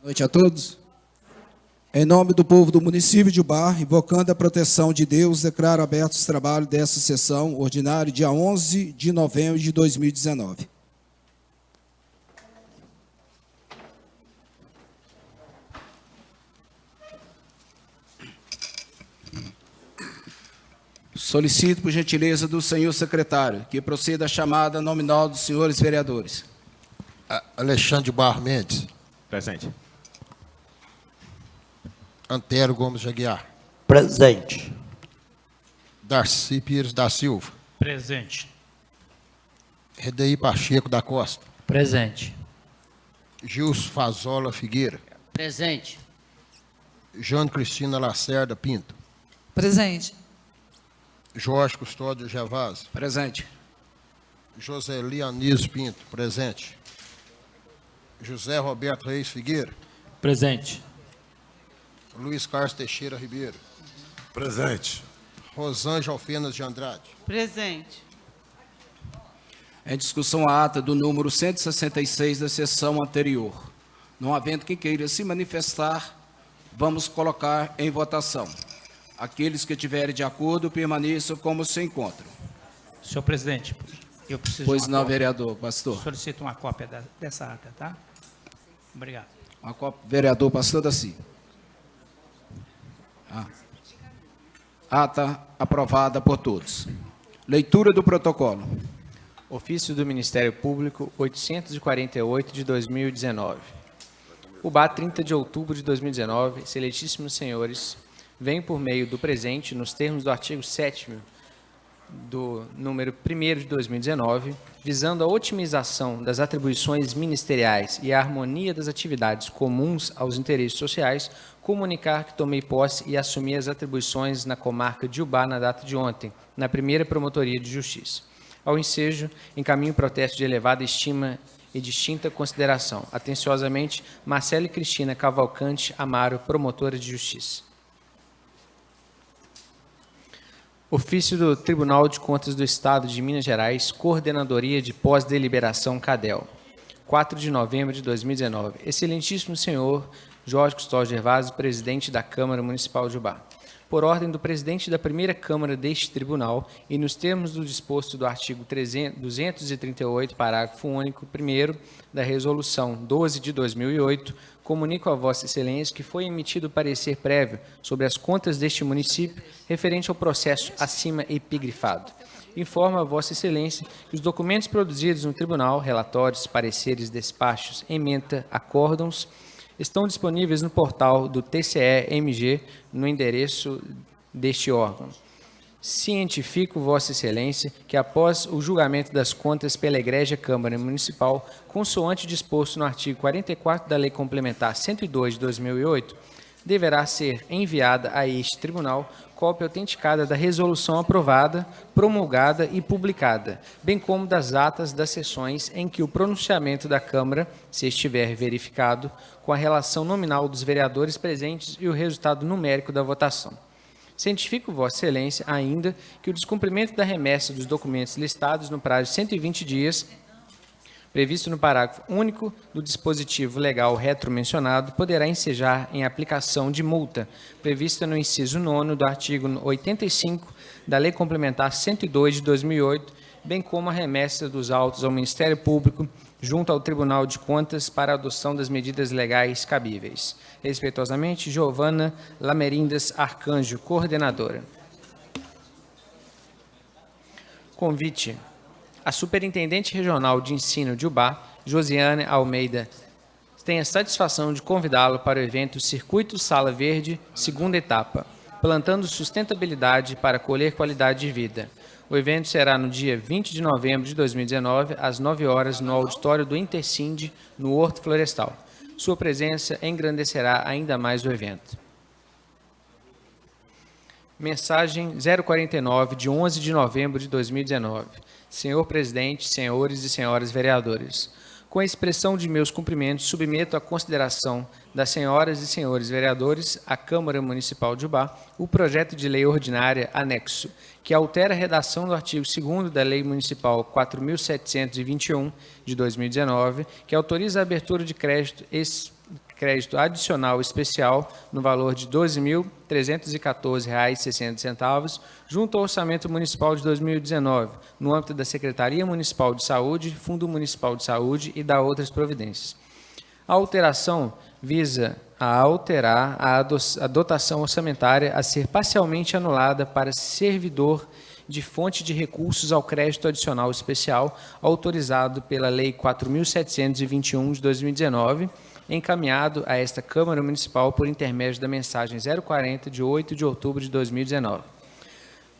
Boa noite a todos. Em nome do povo do município de Ubá, invocando a proteção de Deus, declaro abertos os trabalhos desta sessão ordinária, dia 11 de novembro de 2019. Solicito, por gentileza do senhor secretário, que proceda a chamada nominal dos senhores vereadores. Alexandre Barros Mendes. Presente. Antero Gomes de Aguiar. Presente. Darcy Pires da Silva. Presente. Redeir Pacheco da Costa. Presente. Gilson Fazola Figueira. Presente. Joane Cristina Lacerda Pinto. Presente. Jorge Custódio Gervásio. Presente. Joseli Anísio Pinto. Presente. José Roberto Reis Figueira. Presente. Luiz Carlos Teixeira Ribeiro. Presente. Rosângela Alfenas de Andrade. Presente. Em discussão a ata do número 166 da sessão anterior. Não havendo quem queira se manifestar, vamos colocar em votação. Aqueles que estiverem de acordo, permaneçam como se encontram. Senhor presidente, eu preciso Pois de uma não, cópia. vereador, pastor. Solicito uma cópia dessa ata, tá? Obrigado. Uma cópia, vereador, pastor Daci. Ata aprovada por todos. Leitura do protocolo. Ofício do Ministério Público 848 de 2019. Ubá, 30 de outubro de 2019, excelentíssimos senhores, vem por meio do presente, nos termos do artigo 7º do número 1º de 2019, visando a otimização das atribuições ministeriais e a harmonia das atividades comuns aos interesses sociais, comunicar que tomei posse e assumi as atribuições na comarca de Ubá na data de ontem, na primeira Promotoria de Justiça. Ao ensejo, encaminho protesto de elevada estima e distinta consideração. Atenciosamente, Marcele Cristina Cavalcante Amaro, promotora de Justiça. Ofício do Tribunal de Contas do Estado de Minas Gerais, Coordenadoria de Pós-Deliberação CADEL, 4 de novembro de 2019. Excelentíssimo senhor Jorge Custódio Gervásio, presidente da Câmara Municipal de Ubá. Por ordem do presidente da primeira Câmara deste Tribunal e nos termos do disposto do artigo 238, parágrafo único, 1º da Resolução 12 de 2008, comunico a Vossa Excelência que foi emitido parecer prévio sobre as contas deste município referente ao processo acima epigrifado. Informo a Vossa Excelência que os documentos produzidos no Tribunal, relatórios, pareceres, despachos, ementa, acórdãos, estão disponíveis no portal do TCE-MG no endereço deste órgão. Cientifico Vossa Excelência que, após o julgamento das contas pela Egrégia Câmara Municipal, consoante disposto no artigo 44 da Lei Complementar 102 de 2008, deverá ser enviada a este tribunal cópia autenticada da resolução aprovada, promulgada e publicada, bem como das atas das sessões em que o pronunciamento da Câmara, se estiver verificado, com a relação nominal dos vereadores presentes e o resultado numérico da votação. Cientifico Vossa Excelência ainda que o descumprimento da remessa dos documentos listados no prazo de 120 dias, previsto no parágrafo único do dispositivo legal retromencionado, poderá ensejar em aplicação de multa, prevista no inciso 9º do artigo 85 da Lei Complementar 102 de 2008, bem como a remessa dos autos ao Ministério Público junto ao Tribunal de Contas para a adoção das medidas legais cabíveis. Respeitosamente, Giovana Lamerindas Arcanjo, coordenadora. Convite. A Superintendente Regional de Ensino de Ubá, Josiane Almeida, tem a satisfação de convidá-lo para o evento Circuito Sala Verde, segunda etapa, plantando sustentabilidade para colher qualidade de vida. O evento será no dia 20 de novembro de 2019, às 9 horas, no auditório do Intercind, no Horto Florestal. Sua presença engrandecerá ainda mais o evento. Mensagem 049, de 11 de novembro de 2019. Senhor Presidente, senhores e senhoras vereadores, com a expressão de meus cumprimentos, submeto à consideração das senhoras e senhores vereadores à Câmara Municipal de Ubá o projeto de lei ordinária anexo, que altera a redação do artigo 2º da Lei Municipal 4.721, de 2019, que autoriza a abertura de crédito crédito adicional especial no valor de R$ 12.314,60 junto ao Orçamento Municipal de 2019, no âmbito da Secretaria Municipal de Saúde, Fundo Municipal de Saúde e da outras providências. A alteração visa a alterar a dotação orçamentária a ser parcialmente anulada para servidor de fonte de recursos ao crédito adicional especial autorizado pela Lei 4.721 de 2019, encaminhado a esta Câmara Municipal por intermédio da mensagem 040 de 8 de outubro de 2019.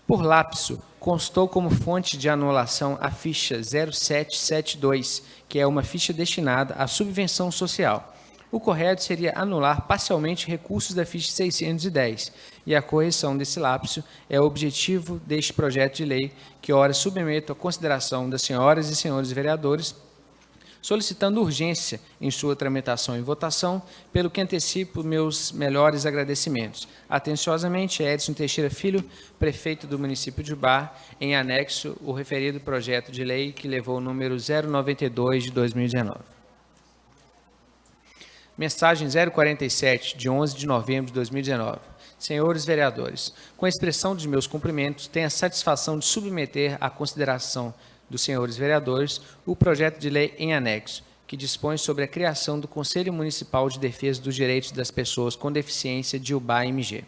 Por lapso, constou como fonte de anulação a ficha 0772, que é uma ficha destinada à subvenção social. O correto seria anular parcialmente recursos da ficha 610, e a correção desse lapso é o objetivo deste projeto de lei, que ora submeto à consideração das senhoras e senhores vereadores, solicitando urgência em sua tramitação e votação, pelo que antecipo meus melhores agradecimentos. Atenciosamente, Edson Teixeira Filho, prefeito do município de Ubá, em anexo o referido projeto de lei que levou o número 092 de 2019. Mensagem 047, de 11 de novembro de 2019. Senhores vereadores, com a expressão dos meus cumprimentos, tenho a satisfação de submeter à consideração dos senhores vereadores o projeto de lei em anexo, que dispõe sobre a criação do Conselho Municipal de Defesa dos Direitos das Pessoas com Deficiência de Ubá-MG.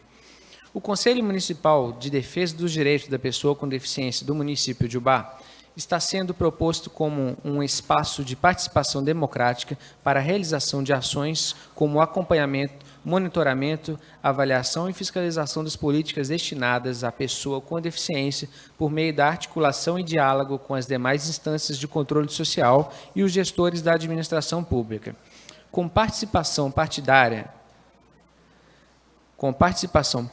O Conselho Municipal de Defesa dos Direitos da Pessoa com Deficiência do município de Ubá está sendo proposto como um espaço de participação democrática para a realização de ações como acompanhamento, monitoramento, avaliação e fiscalização das políticas destinadas à pessoa com deficiência por meio da articulação e diálogo com as demais instâncias de controle social e os gestores da administração pública. Com participação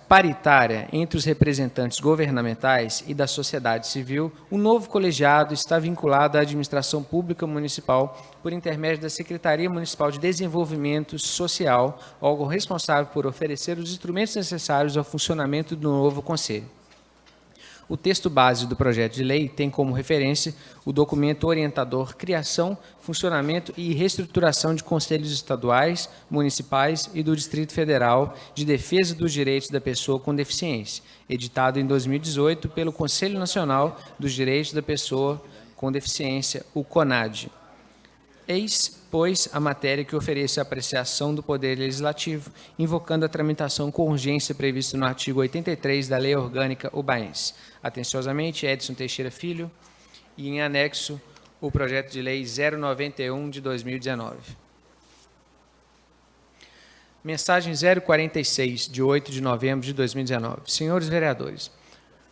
paritária entre os representantes governamentais e da sociedade civil, o novo colegiado está vinculado à administração pública municipal por intermédio da Secretaria Municipal de Desenvolvimento Social, órgão responsável por oferecer os instrumentos necessários ao funcionamento do novo conselho. O texto base do projeto de lei tem como referência o documento orientador Criação, Funcionamento e Reestruturação de Conselhos Estaduais, Municipais e do Distrito Federal de Defesa dos Direitos da Pessoa com Deficiência, editado em 2018 pelo Conselho Nacional dos Direitos da Pessoa com Deficiência, o CONAD. Eis, pois, a matéria que oferece a apreciação do Poder Legislativo, invocando a tramitação com urgência prevista no artigo 83 da Lei Orgânica Ubaense. Atenciosamente, Edson Teixeira Filho, e em anexo, o projeto de lei 091 de 2019. Mensagem 046, de 8 de novembro de 2019. Senhores vereadores,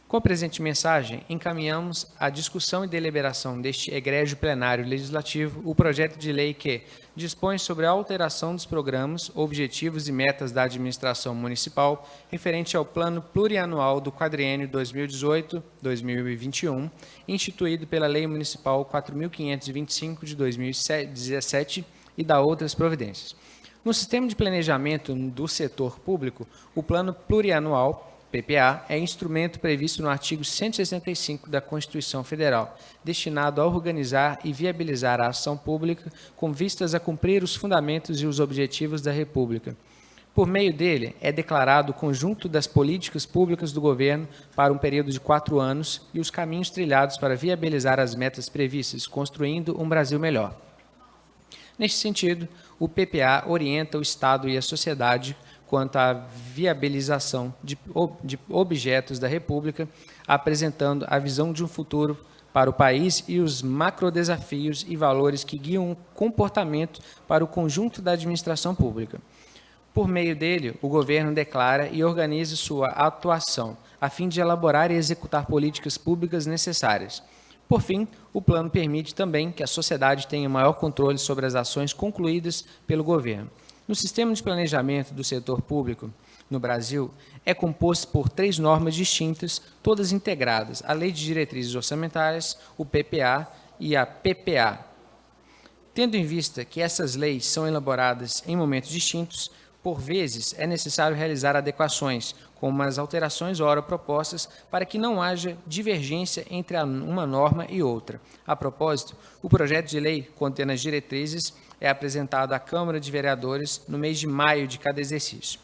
com a presente mensagem, encaminhamos à discussão e deliberação deste egrégio plenário legislativo o projeto de lei que dispõe sobre a alteração dos programas, objetivos e metas da administração municipal referente ao plano plurianual do quadriênio 2018-2021, instituído pela Lei Municipal 4.525 de 2017 e da outras providências. No sistema de planejamento do setor público, o plano plurianual PPA é instrumento previsto no artigo 165 da Constituição Federal, destinado a organizar e viabilizar a ação pública com vistas a cumprir os fundamentos e os objetivos da República. Por meio dele, é declarado o conjunto das políticas públicas do governo para um período de 4 anos e os caminhos trilhados para viabilizar as metas previstas, construindo um Brasil melhor. Neste sentido, o PPA orienta o Estado e a sociedade quanto à viabilização de objetos da República, apresentando a visão de um futuro para o país e os macrodesafios e valores que guiam o comportamento para o conjunto da administração pública. Por meio dele, o governo declara e organiza sua atuação, a fim de elaborar e executar políticas públicas necessárias. Por fim, o plano permite também que a sociedade tenha maior controle sobre as ações concluídas pelo governo. No sistema de planejamento do setor público no Brasil, é composto por 3 normas distintas, todas integradas, a Lei de Diretrizes Orçamentárias, o PPA e a PPA. Tendo em vista que essas leis são elaboradas em momentos distintos, por vezes é necessário realizar adequações, como as alterações ora propostas, para que não haja divergência entre uma norma e outra. A propósito, o projeto de lei, contendo as diretrizes, é apresentado à Câmara de Vereadores no mês de maio de cada exercício.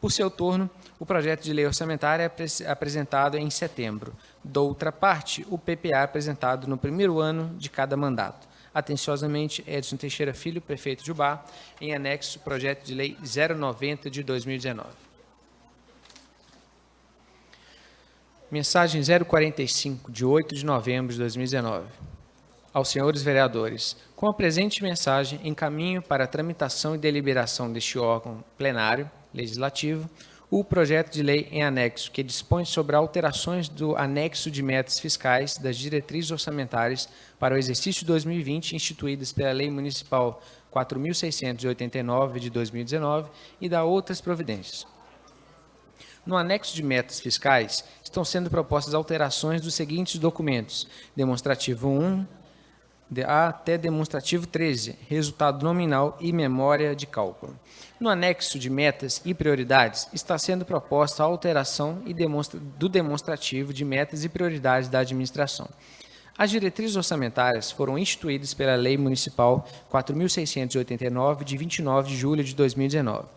Por seu turno, o projeto de lei orçamentária é apresentado em setembro. Doutra parte, o PPA é apresentado no primeiro ano de cada mandato. Atenciosamente, Edson Teixeira Filho, prefeito de Ubá, em anexo, projeto de lei 090 de 2019. Mensagem 045, de 8 de novembro de 2019. Aos senhores vereadores, com a presente mensagem, encaminho para a tramitação e deliberação deste órgão plenário legislativo o projeto de lei em anexo, que dispõe sobre alterações do anexo de metas fiscais das diretrizes orçamentárias para o exercício 2020, instituídas pela Lei Municipal 4.689 de 2019 e da outras providências. No anexo de metas fiscais, estão sendo propostas alterações dos seguintes documentos: demonstrativo 1 até demonstrativo 13, resultado nominal e memória de cálculo. No anexo de metas e prioridades, está sendo proposta a alteração do demonstrativo de metas e prioridades da administração. As diretrizes orçamentárias foram instituídas pela Lei Municipal 4.689, de 29 de julho de 2019.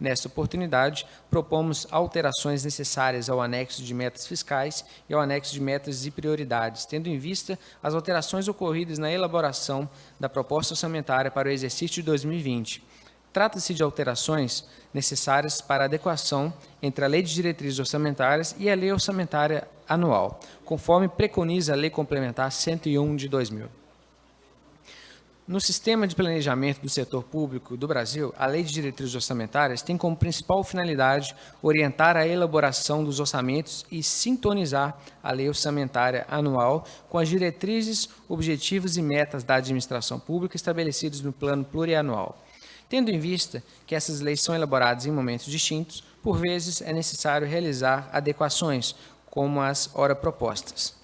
Nesta oportunidade, propomos alterações necessárias ao anexo de metas fiscais e ao anexo de metas e prioridades, tendo em vista as alterações ocorridas na elaboração da proposta orçamentária para o exercício de 2020. Trata-se de alterações necessárias para adequação entre a Lei de Diretrizes Orçamentárias e a Lei Orçamentária Anual, conforme preconiza a Lei Complementar 101 de 2000. No sistema de planejamento do setor público do Brasil, a Lei de Diretrizes Orçamentárias tem como principal finalidade orientar a elaboração dos orçamentos e sintonizar a Lei Orçamentária Anual com as diretrizes, objetivos e metas da administração pública estabelecidos no Plano Plurianual. Tendo em vista que essas leis são elaboradas em momentos distintos, por vezes é necessário realizar adequações, como as ora propostas.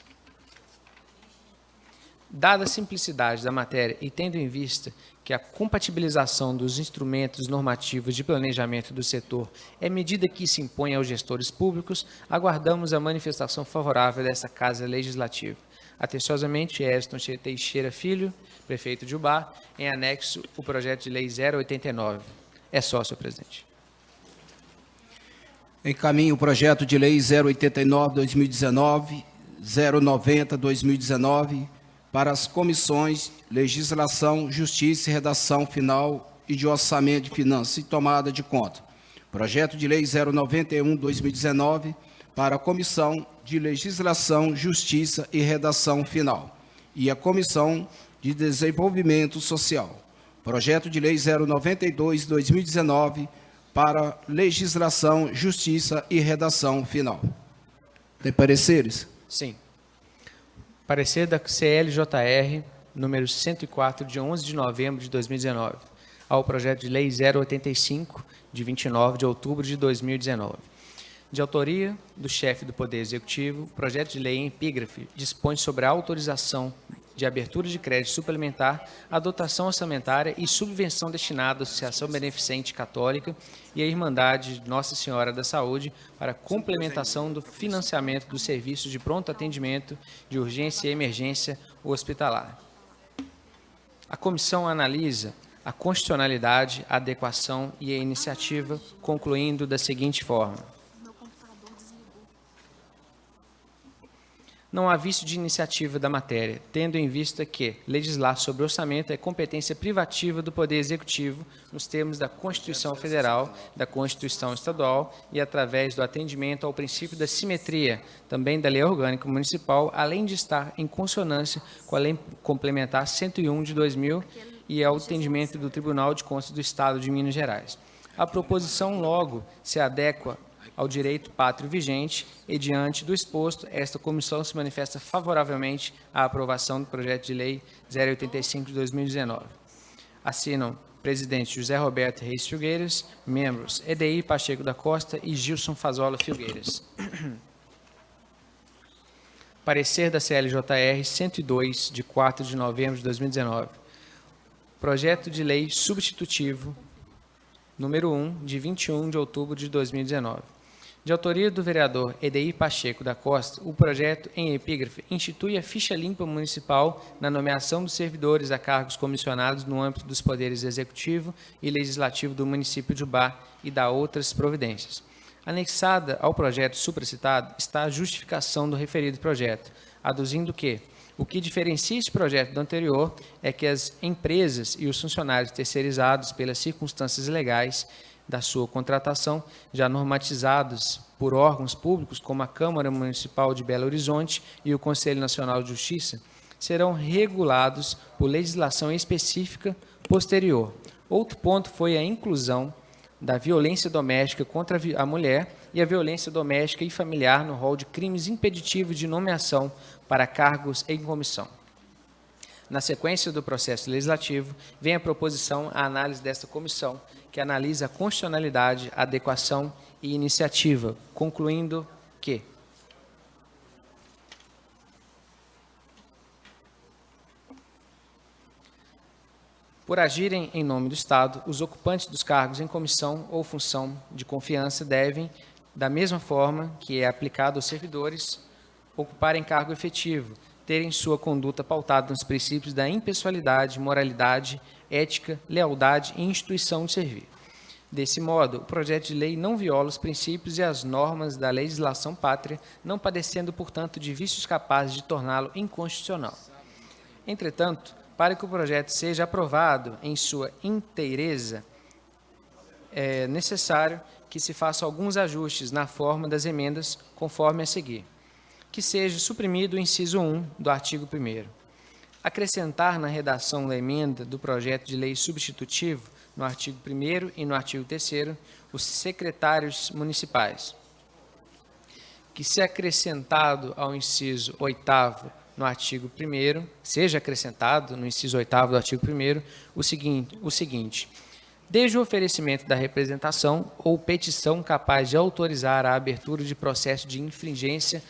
Dada a simplicidade da matéria e tendo em vista que a compatibilização dos instrumentos normativos de planejamento do setor é medida que se impõe aos gestores públicos, aguardamos a manifestação favorável dessa Casa Legislativa. Atenciosamente, Edson Teixeira Filho, prefeito de Ubá, em anexo o projeto de lei 089. É só, senhor presidente. Encaminho o projeto de lei 089/2019, 090/2019, para as comissões Legislação, Justiça e Redação Final e de Orçamento de Finanças e Tomada de Conta. Projeto de lei 091/2019, para a Comissão de Legislação, Justiça e Redação Final e a Comissão de Desenvolvimento Social. Projeto de lei 092/2019, para Legislação, Justiça e Redação Final. Tem pareceres? Sim. Parecer da CLJR, número 104, de 11 de novembro de 2019, ao projeto de lei 085, de 29 de outubro de 2019. De autoria do chefe do Poder Executivo, o projeto de lei em epígrafe dispõe sobre a autorização de abertura de crédito suplementar, a dotação orçamentária e subvenção destinada à Associação Beneficente Católica e à Irmandade de Nossa Senhora da Saúde para complementação do financiamento dos serviços de pronto atendimento de urgência e emergência hospitalar. A comissão analisa a constitucionalidade, a adequação e a iniciativa, concluindo da seguinte forma: não há vício de iniciativa da matéria, tendo em vista que legislar sobre orçamento é competência privativa do Poder Executivo, nos termos da Constituição Federal, da Constituição Estadual e através do atendimento ao princípio da simetria, também da Lei Orgânica Municipal, além de estar em consonância com a Lei Complementar 101 de 2000 e ao entendimento do Tribunal de Contas do Estado de Minas Gerais. A proposição, logo, se adequa ao direito pátrio vigente e, diante do exposto, esta comissão se manifesta favoravelmente à aprovação do projeto de lei 085 de 2019. Assinam presidente José Roberto Reis Filgueiras, membros Edeir Pacheco da Costa e Gilson Fazola Filgueiras. Parecer da CLJR 102, de 4 de novembro de 2019. Projeto de lei substitutivo número 1, de 21 de outubro de 2019. De autoria do vereador Edeir Pacheco da Costa, o projeto, em epígrafe, institui a ficha limpa municipal na nomeação dos servidores a cargos comissionados no âmbito dos poderes executivo e legislativo do município de Ubá e da outras providências. Anexada ao projeto supracitado está a justificação do referido projeto, aduzindo que o que diferencia esse projeto do anterior é que as empresas e os funcionários terceirizados pelas circunstâncias legais da sua contratação, já normatizados por órgãos públicos como a Câmara Municipal de Belo Horizonte e o Conselho Nacional de Justiça, serão regulados por legislação específica posterior. Outro ponto foi a inclusão da violência doméstica contra a mulher e a violência doméstica e familiar no rol de crimes impeditivos de nomeação para cargos em comissão. Na sequência do processo legislativo, vem a proposição à análise desta comissão, que analisa a constitucionalidade, a adequação e iniciativa, concluindo que por agirem em nome do Estado, os ocupantes dos cargos em comissão ou função de confiança devem, da mesma forma que é aplicado aos servidores, ocuparem cargo efetivo, terem sua conduta pautada nos princípios da impessoalidade, moralidade, ética, lealdade e instituição de servir. Desse modo, o projeto de lei não viola os princípios e as normas da legislação pátria, não padecendo, portanto, de vícios capazes de torná-lo inconstitucional. Entretanto, para que o projeto seja aprovado em sua inteireza, é necessário que se façam alguns ajustes na forma das emendas, conforme a seguir. Que seja suprimido o inciso 1 do artigo 1º. Acrescentar na redação da emenda do projeto de lei substitutivo, no artigo 1º e no artigo 3º, os secretários municipais. Que se acrescentado ao inciso 8º no artigo 1º, seja acrescentado no inciso 8º do artigo 1º, o seguinte: desde o oferecimento da representação ou petição capaz de autorizar a abertura de processo de infringência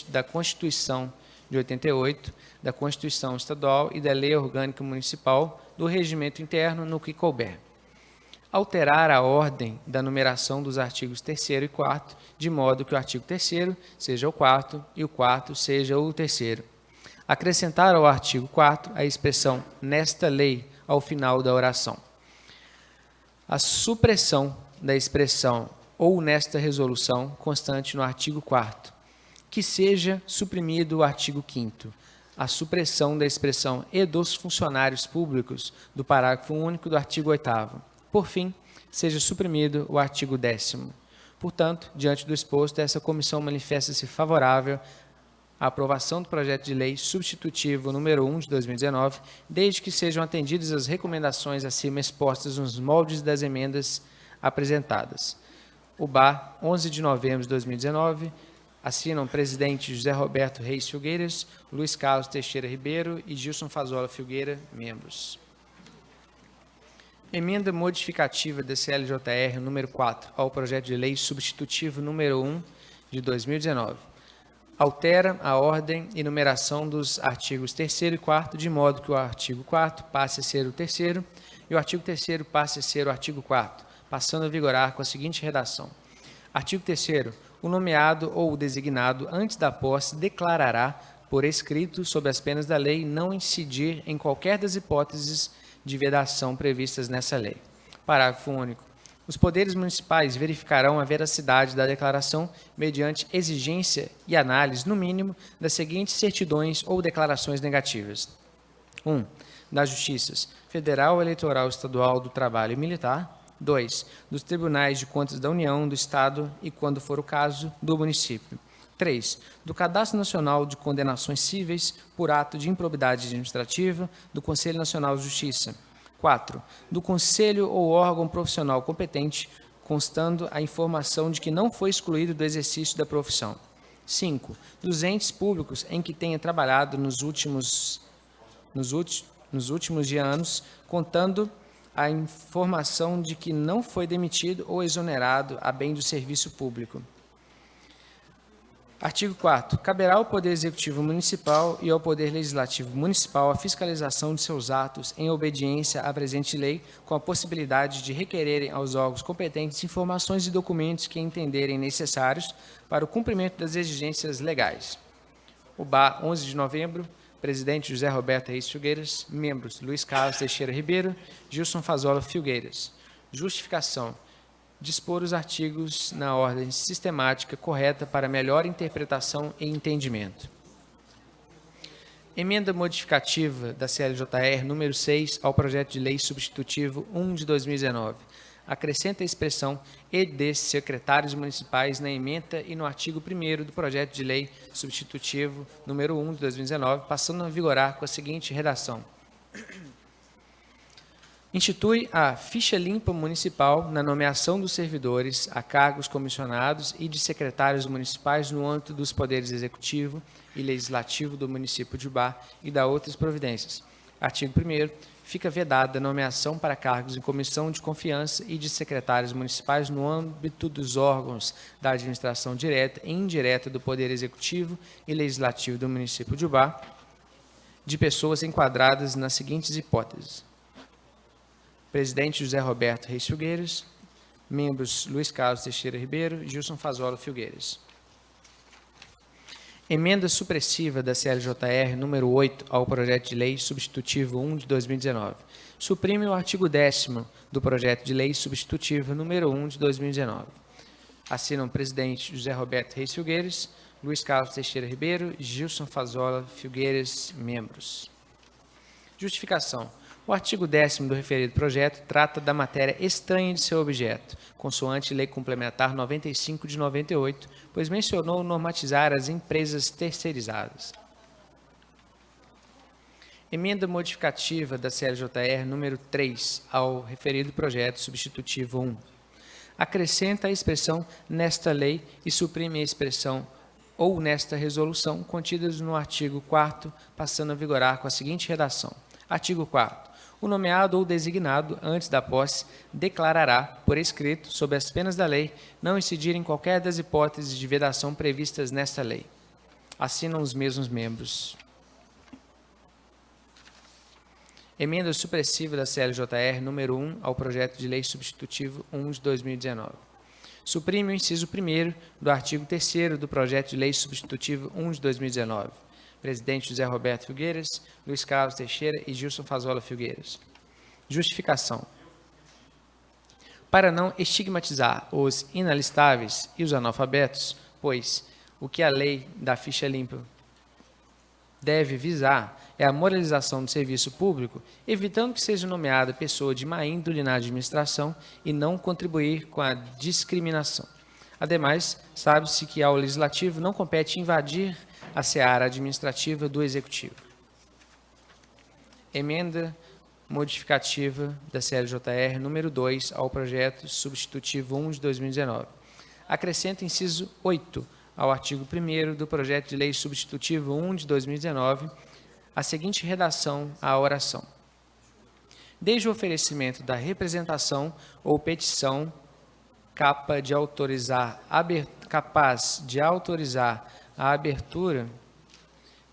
da Constituição de 88, da Constituição Estadual e da Lei Orgânica Municipal, do Regimento Interno, no que couber. Alterar a ordem da numeração dos artigos 3º e 4º, de modo que o artigo 3º seja o 4º e o 4º seja o 3º. Acrescentar ao artigo 4º a expressão "nesta lei" ao final da oração. A supressão da expressão "ou nesta resolução" constante no artigo 4º. Que seja suprimido o artigo 5º. A supressão da expressão "e dos funcionários públicos" do parágrafo único do artigo 8º. Por fim, seja suprimido o artigo 10º. Portanto, diante do exposto, essa comissão manifesta-se favorável à aprovação do projeto de lei substitutivo número 1 de 2019, desde que sejam atendidas as recomendações acima expostas nos moldes das emendas apresentadas. Ubá, 11 de novembro de 2019, assinam o presidente José Roberto Reis Filgueiras, Luiz Carlos Teixeira Ribeiro e Gilson Fazola Filgueira, membros. Emenda modificativa da CLJR número 4 ao projeto de lei substitutivo número 1 de 2019. Altera a ordem e numeração dos artigos 3º e 4º, de modo que o artigo 4º passe a ser o 3º e o artigo 3º passe a ser o artigo 4º, passando a vigorar com a seguinte redação. Artigo 3º. O nomeado ou o designado, antes da posse, declarará, por escrito, sob as penas da lei, não incidir em qualquer das hipóteses de vedação previstas nessa lei. Parágrafo único. Os poderes municipais verificarão a veracidade da declaração mediante exigência e análise, no mínimo, das seguintes certidões ou declarações negativas. 1. Das Justiças Federal, Eleitoral, Estadual, do Trabalho e Militar. 2. Dos Tribunais de Contas da União, do Estado e, quando for o caso, do município. 3. Do Cadastro Nacional de Condenações Cíveis por ato de improbidade administrativa do Conselho Nacional de Justiça. 4. Do Conselho ou órgão profissional competente, constando a informação de que não foi excluído do exercício da profissão. 5. Dos entes públicos em que tenha trabalhado nos últimos anos, contando a informação de que não foi demitido ou exonerado a bem do serviço público. Artigo 4º. Caberá ao Poder Executivo Municipal e ao Poder Legislativo Municipal a fiscalização de seus atos em obediência à presente lei, com a possibilidade de requererem aos órgãos competentes informações e documentos que entenderem necessários para o cumprimento das exigências legais. UBA, 11 de novembro. Presidente José Roberto Reis Filgueiras. Membros Luiz Carlos Teixeira Ribeiro, Gilson Fazola Filgueiras. Justificação. Dispor os artigos na ordem sistemática correta para melhor interpretação e entendimento. Emenda modificativa da CLJR número 6 ao projeto de lei substitutivo 1 de 2019. Acrescenta a expressão "e de secretários municipais" na ementa e no artigo 1º do projeto de lei substitutivo número 1 de 2019, passando a vigorar com a seguinte redação: institui a ficha limpa municipal na nomeação dos servidores a cargos comissionados e de secretários municipais no âmbito dos poderes executivo e legislativo do município de Ubá e da outras providências. Artigo 1º. Fica vedada a nomeação para cargos em comissão de confiança e de secretários municipais no âmbito dos órgãos da administração direta e indireta do poder executivo e legislativo do município de Ubá, de pessoas enquadradas nas seguintes hipóteses: presidente José Roberto Reis Filgueiras, membros Luiz Carlos Teixeira Ribeiro e Gilson Fazola Filgueiras. Emenda supressiva da CLJR número 8 ao projeto de lei substitutivo 1 de 2019. Suprime o artigo 10º do projeto de lei substitutivo número 1 de 2019. Assinam o presidente José Roberto Reis Filgueiras, Luiz Carlos Teixeira Ribeiro e Gilson Fazola Filgueiras, membros. Justificação. O artigo 10º do referido projeto trata da matéria estranha de seu objeto, consoante Lei Complementar 95 de 98, pois mencionou normatizar as empresas terceirizadas. Emenda modificativa da CLJR número 3 ao referido projeto substitutivo 1. Acrescenta a expressão "nesta lei" e suprime a expressão "ou nesta resolução" contidas no artigo 4º, passando a vigorar com a seguinte redação: artigo 4º. O nomeado ou designado, antes da posse, declarará, por escrito, sob as penas da lei, não incidir em qualquer das hipóteses de vedação previstas nesta lei. Assinam os mesmos membros. Emenda supressiva da CLJR número 1 ao projeto de lei substitutivo 1 de 2019. Suprime o inciso 1º do artigo 3º do projeto de lei substitutivo 1 de 2019. Presidente José Roberto Filgueiras, Luiz Carlos Teixeira e Gilson Fazola Filgueiras. Justificação. Para não estigmatizar os inalistáveis e os analfabetos, pois o que a lei da ficha limpa deve visar é a moralização do serviço público, evitando que seja nomeada pessoa de má índole na administração e não contribuir com a discriminação. Ademais, sabe-se que ao Legislativo não compete invadir a seara administrativa do Executivo. Emenda modificativa da CLJR número 2 ao projeto substitutivo 1 de 2019. Acrescenta inciso 8 ao artigo 1º do projeto de lei substitutivo 1 de 2019 a seguinte redação à oração: desde o oferecimento da representação ou petição capaz de autorizar a abertura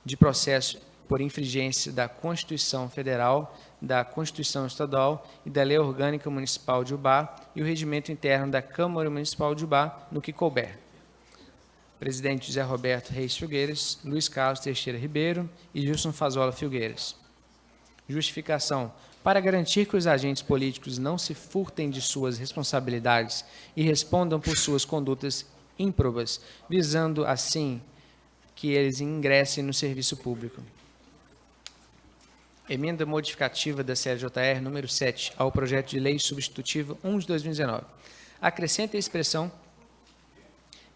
de processo por infringência da Constituição Federal, da Constituição Estadual e da Lei Orgânica Municipal de Ubá e o regimento interno da Câmara Municipal de Ubá, no que couber. Presidente José Roberto Reis Filgueiras, Luiz Carlos Teixeira Ribeiro e Gilson Fazola Filgueiras. Justificação. Para garantir que os agentes políticos não se furtem de suas responsabilidades e respondam por suas condutas ímprobas, visando assim que eles ingressem no serviço público. Emenda modificativa da CLJR número 7 ao projeto de lei substitutivo 1 de 2019. Acrescenta a expressão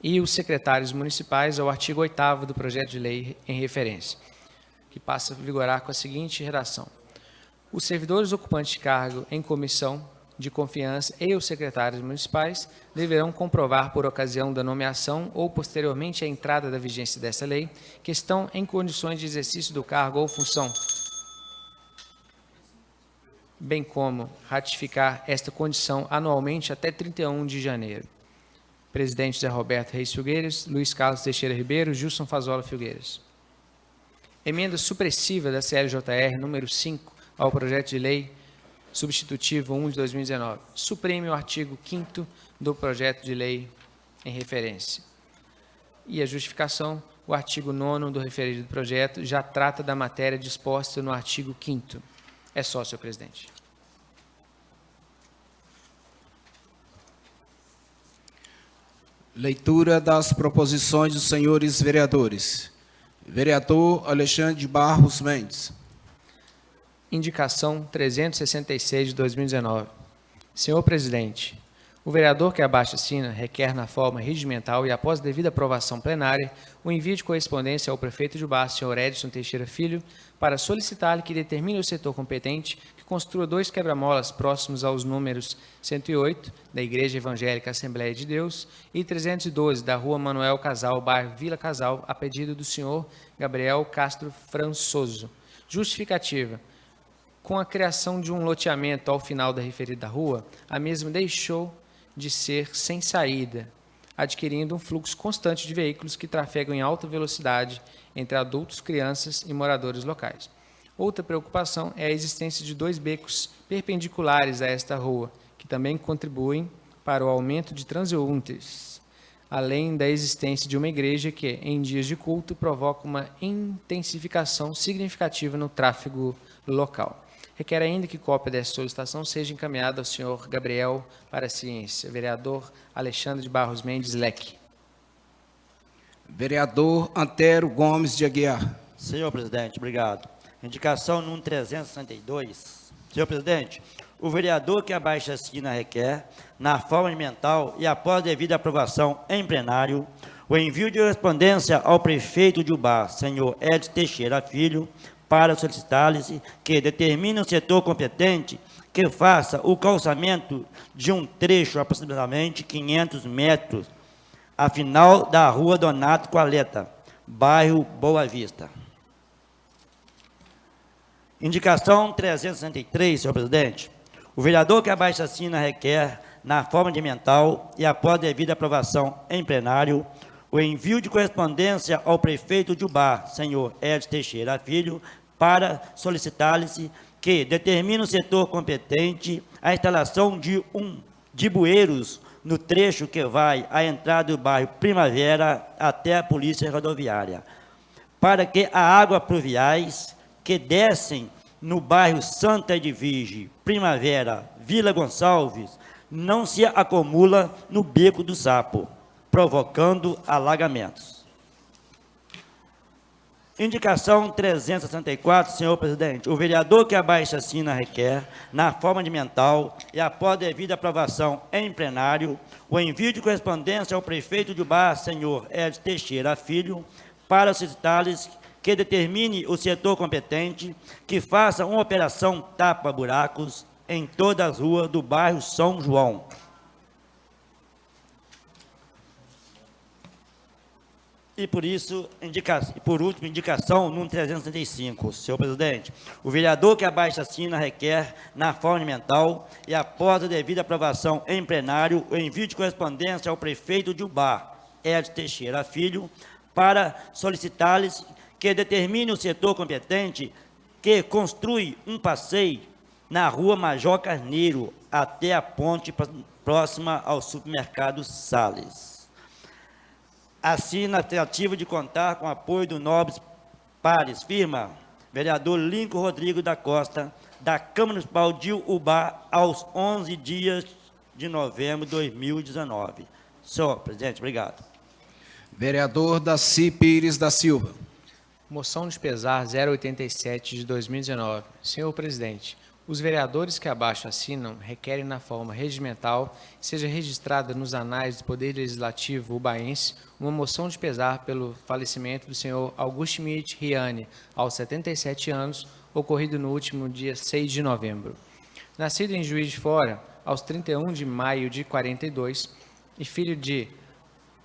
"e os secretários municipais" ao artigo 8º do projeto de lei em referência, que passa a vigorar com a seguinte redação: os servidores ocupantes de cargo em comissão de confiança e os secretários municipais deverão comprovar, por ocasião da nomeação ou posteriormente à entrada da vigência dessa lei, que estão em condições de exercício do cargo ou função, bem como ratificar esta condição anualmente até 31 de janeiro. Presidente José Roberto Reis Filgueiras, Luiz Carlos Teixeira Ribeiro, Gilson Fazola Filgueiras. Emenda supressiva da CLJR número 5 ao projeto de lei substitutivo 1 de 2019. Suprime o artigo 5º do projeto de lei em referência. E a justificação, o artigo 9º do referido projeto já trata da matéria disposta no artigo 5º. É só, senhor presidente. Leitura das proposições dos senhores vereadores. Vereador Alexandre de Barros Mendes. Indicação 366 de 2019. Senhor presidente, o vereador que abaixo assina requer na forma regimental e após devida aprovação plenária o envio de correspondência ao prefeito de Ubá, senhor Edson Teixeira Filho, para solicitar-lhe que determine o setor competente que construa 2 quebra-molas próximos aos números 108 da Igreja Evangélica Assembleia de Deus e 312 da Rua Manuel Casal, bairro Vila Casal, a pedido do senhor Gabriel Castro Françoso. Justificativa. Com a criação de um loteamento ao final da referida rua, a mesma deixou de ser sem saída, adquirindo um fluxo constante de veículos que trafegam em alta velocidade entre adultos, crianças e moradores locais. Outra preocupação é a existência de 2 becos perpendiculares a esta rua, que também contribuem para o aumento de transeuntes, além da existência de uma igreja que, em dias de culto, provoca uma intensificação significativa no tráfego local. Requer ainda que cópia dessa solicitação seja encaminhada ao senhor Gabriel para a ciência. Vereador Alexandre de Barros Mendes, Leque. Vereador Antero Gomes de Aguiar. Senhor presidente, obrigado. Indicação número 362. Senhor presidente, o vereador que abaixo assina requer, na forma alimentar e após devida aprovação em plenário, o envio de correspondência ao prefeito de Ubá, senhor Edson Teixeira Filho, para solicitar-lhe que determine o setor competente que faça o calçamento de um trecho aproximadamente 500 metros, a final da rua Donato Coaleta, bairro Boa Vista. Indicação 363, senhor presidente. O vereador que abaixo assina requer, na forma de mental e após devida aprovação em plenário, o envio de correspondência ao prefeito de Ubá, senhor Edson Teixeira Filho, para solicitar-lhe que determine o setor competente a instalação de bueiros no trecho que vai à entrada do bairro Primavera até a Polícia Rodoviária, para que a água pluviais que descem no bairro Santa Edvige, Primavera, Vila Gonçalves, não se acumula no Beco do Sapo, provocando alagamentos. Indicação 364, senhor presidente. O vereador que abaixo assina requer, na forma de mental e após devida aprovação em plenário, o envio de correspondência ao prefeito de Ubá, senhor Edson Teixeira Filho, para solicitar-lhes que determine o setor competente que faça uma operação tapa-buracos em todas as ruas do bairro São João. E por isso, por último, indicação número 365, senhor presidente. O vereador que abaixo assina requer, na forma mental e após a devida aprovação em plenário, o envio de correspondência ao prefeito de Ubá, Edson Teixeira Filho, para solicitar-lhes que determine o setor competente que construi um passeio na rua Major Carneiro até a ponte próxima ao supermercado Salles. Assim, na tentativa de contar com o apoio do Nobres Pares, firma vereador Lincoln Rodrigo da Costa, da Câmara Municipal de Ubá, aos 11 dias de novembro de 2019. Senhor presidente, obrigado. Vereador Daci Pires da Silva. Moção de pesar 087 de 2019. Senhor presidente, os vereadores que abaixo assinam requerem na forma regimental seja registrada nos anais do Poder Legislativo ubaense uma moção de pesar pelo falecimento do senhor Augusto Schmidt Riane, aos 77 anos, ocorrido no último dia 6 de novembro. Nascido em Juiz de Fora, aos 31 de maio de 42, e filho de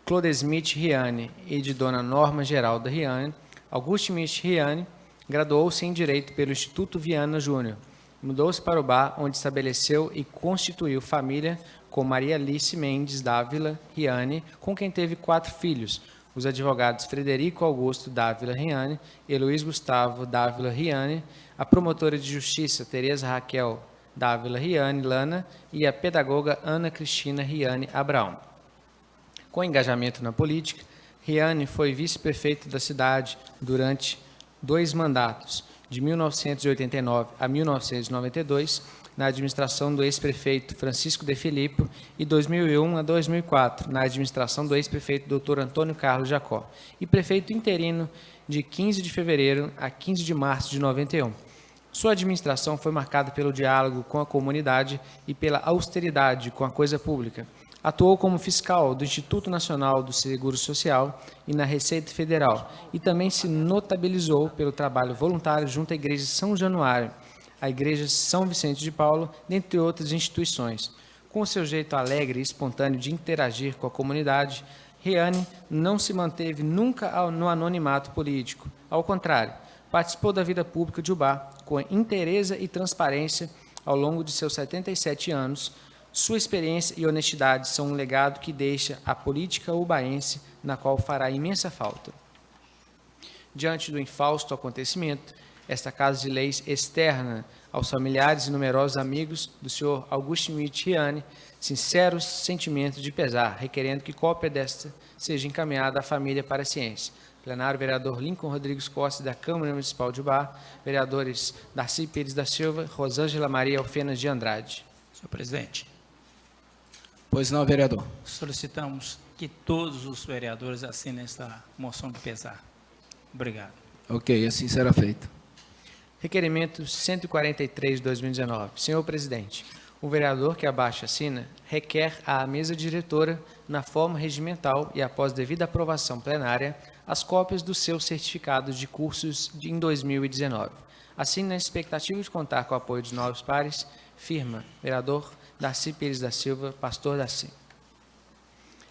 Clodesmith Riane e de dona Norma Geralda Riane, Augusto Schmidt Riane graduou-se em Direito pelo Instituto Viana Júnior. Mudou-se para Ubá, onde estabeleceu e constituiu família com Maria Alice Mendes Dávila Riane, com quem teve 4 filhos, os advogados Frederico Augusto Dávila Riane e Luiz Gustavo Dávila Riane, a promotora de justiça Tereza Raquel Dávila Riane Lana e a pedagoga Ana Cristina Riane Abraão. Com engajamento na política, Riane foi vice-prefeito da cidade durante 2 mandatos, de 1989 a 1992, na administração do ex-prefeito Francisco de Filippo, e 2001 a 2004, na administração do ex-prefeito Dr. Antônio Carlos Jacó, e prefeito interino de 15 de fevereiro a 15 de março de 91. Sua administração foi marcada pelo diálogo com a comunidade e pela austeridade com a coisa pública. Atuou como fiscal do Instituto Nacional do Seguro Social e na Receita Federal, e também se notabilizou pelo trabalho voluntário junto à Igreja São Januário, a Igreja São Vicente de Paulo, dentre outras instituições. Com seu jeito alegre e espontâneo de interagir com a comunidade, Riane não se manteve nunca no anonimato político. Ao contrário, participou da vida pública de Ubá com interesse e transparência ao longo de seus 77 anos. Sua experiência e honestidade são um legado que deixa a política ubaense, na qual fará imensa falta. Diante do infausto acontecimento, esta Casa de Leis externa aos familiares e numerosos amigos do senhor Augusto Schmidt Riane sinceros sentimentos de pesar, requerendo que cópia desta seja encaminhada à família para a ciência. Plenário, vereador Lincoln Rodrigues Costa, da Câmara Municipal de Ubá, vereadores Darcy Pires da Silva, Rosângela Maria Alfenas de Andrade. Senhor presidente, Pois não, vereador. solicitamos que todos os vereadores assinem esta moção de pesar. Obrigado. Ok, assim será feito. Requerimento 143 de 2019. Senhor presidente, o vereador que abaixo assina requer à mesa diretora, na forma regimental e após devida aprovação plenária, as cópias dos seus certificados de cursos em 2019. Assim, na expectativa de contar com o apoio dos novos pares, firma vereador Darcy Pires da Silva, pastor Darcy.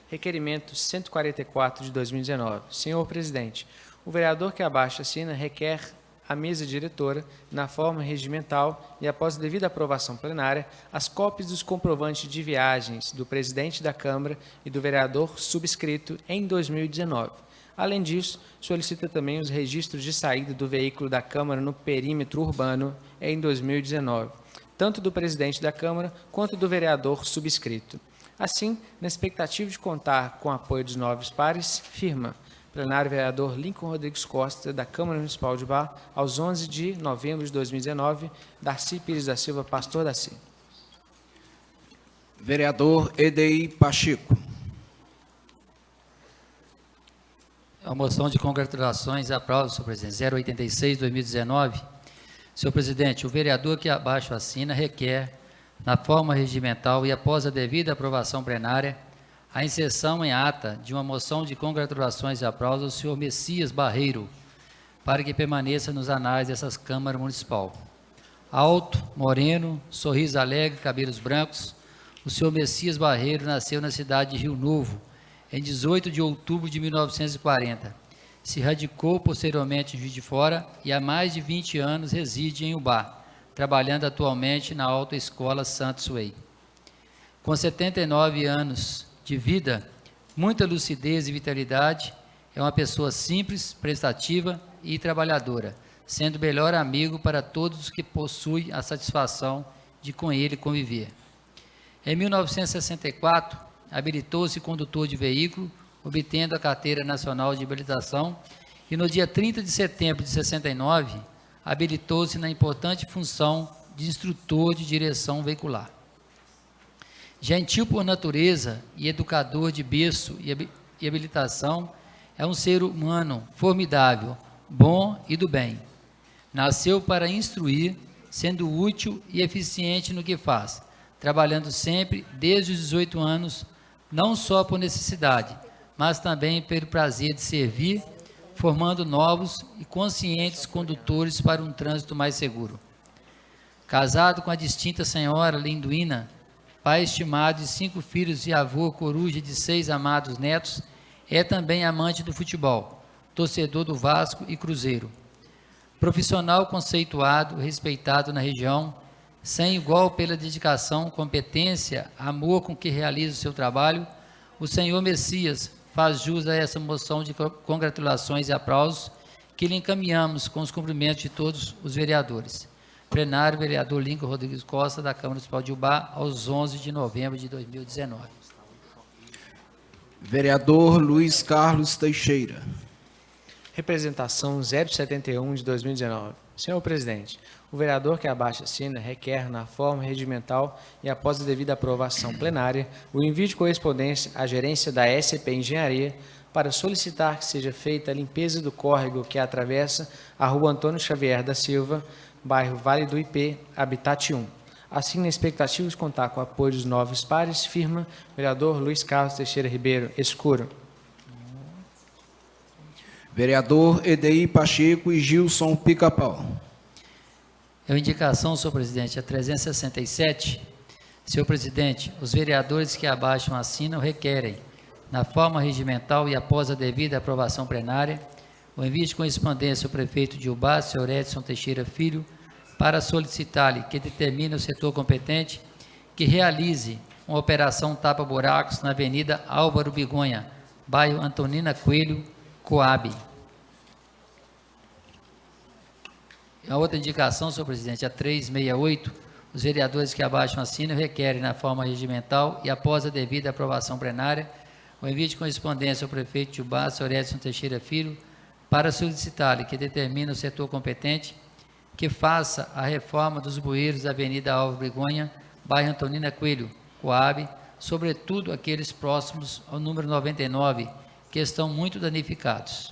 Requerimento 144 de 2019. Senhor presidente, o vereador que abaixo assina requer à mesa diretora, na forma regimental e após devida aprovação plenária, as cópias dos comprovantes de viagens do presidente da Câmara e do vereador subscrito em 2019. Além disso, solicita também os registros de saída do veículo da Câmara no perímetro urbano em 2019, tanto do presidente da Câmara quanto do vereador subscrito. Assim, na expectativa de contar com o apoio dos novos pares, firma plenário vereador Lincoln Rodrigues Costa, da Câmara Municipal de Ubá, aos 11 de novembro de 2019, Darcy Pires da Silva, pastor Darcy. Vereador Edei Pacheco. A moção de congratulações aprova, senhor presidente, 086/2019. Senhor presidente, o vereador que abaixo assina requer, na forma regimental e após a devida aprovação plenária, a inserção em ata de uma moção de congratulações e aplausos ao senhor Messias Barreiro, para que permaneça nos anais dessas câmaras municipal. Alto, moreno, sorriso alegre, cabelos brancos, o senhor Messias Barreiro nasceu na cidade de Rio Novo, em 18 de outubro de 1940. Se radicou posteriormente em Juiz de Fora e há mais de 20 anos reside em Ubá, trabalhando atualmente na Autoescola Santos Way. Com 79 anos de vida, muita lucidez e vitalidade, é uma pessoa simples, prestativa e trabalhadora, sendo o melhor amigo para todos os que possuem a satisfação de com ele conviver. Em 1964, habilitou-se condutor de veículo, obtendo a Carteira Nacional de Habilitação, e no dia 30 de setembro de 69, habilitou-se na importante função de instrutor de direção veicular. Gentil por natureza e educador de berço e habilitação, é um ser humano formidável, bom e do bem. Nasceu para instruir, sendo útil e eficiente no que faz, trabalhando sempre desde os 18 anos, não só por necessidade, mas também pelo prazer de servir, formando novos e conscientes condutores para um trânsito mais seguro. Casado com a distinta senhora Linduína, pai estimado de 5 filhos e avô coruja de 6 amados netos, é também amante do futebol, torcedor do Vasco e Cruzeiro. Profissional conceituado, respeitado na região, sem igual pela dedicação, competência, amor com que realiza o seu trabalho, o senhor Messias faz jus a essa moção de congratulações e aplausos que lhe encaminhamos com os cumprimentos de todos os vereadores. Plenário, vereador Lincoln Rodrigues Costa, da Câmara Municipal de Ubá, aos 11 de novembro de 2019. Vereador Luiz Carlos Teixeira. Representação 071 de 2019. Senhor presidente, o vereador que abaixo assina requer, na forma regimental e após a devida aprovação plenária, o envio de correspondência à gerência da SCP Engenharia para solicitar que seja feita a limpeza do córrego que atravessa a rua Antônio Xavier da Silva, bairro Vale do IP, Habitat 1. Assim, na expectativa de contar com o apoio dos novos pares, firma vereador Luiz Carlos Teixeira Ribeiro, escuro. Vereador Edeir Pacheco e Gilson Pica-Pau. É indicação, senhor presidente, a 367. Senhor presidente, os vereadores que abaixo assinam requerem, na forma regimental e após a devida aprovação plenária, o envio de correspondência ao prefeito de Ubá, senhor Edson Teixeira Filho, para solicitar-lhe que determine o setor competente que realize uma operação tapa-buracos na Avenida Álvaro Bigonha, bairro Antonina Coelho, Coab. A outra indicação, senhor presidente, a 368, os vereadores que abaixo assinam requerem, na forma regimental e após a devida aprovação plenária, o envio de correspondência ao prefeito de Ubá, senhor Edson Teixeira Filho, para solicitar-lhe que determine o setor competente que faça a reforma dos bueiros da Avenida Álvaro Bigonha, bairro Antonina Coelho, Coab, sobretudo aqueles próximos ao número 99, que estão muito danificados.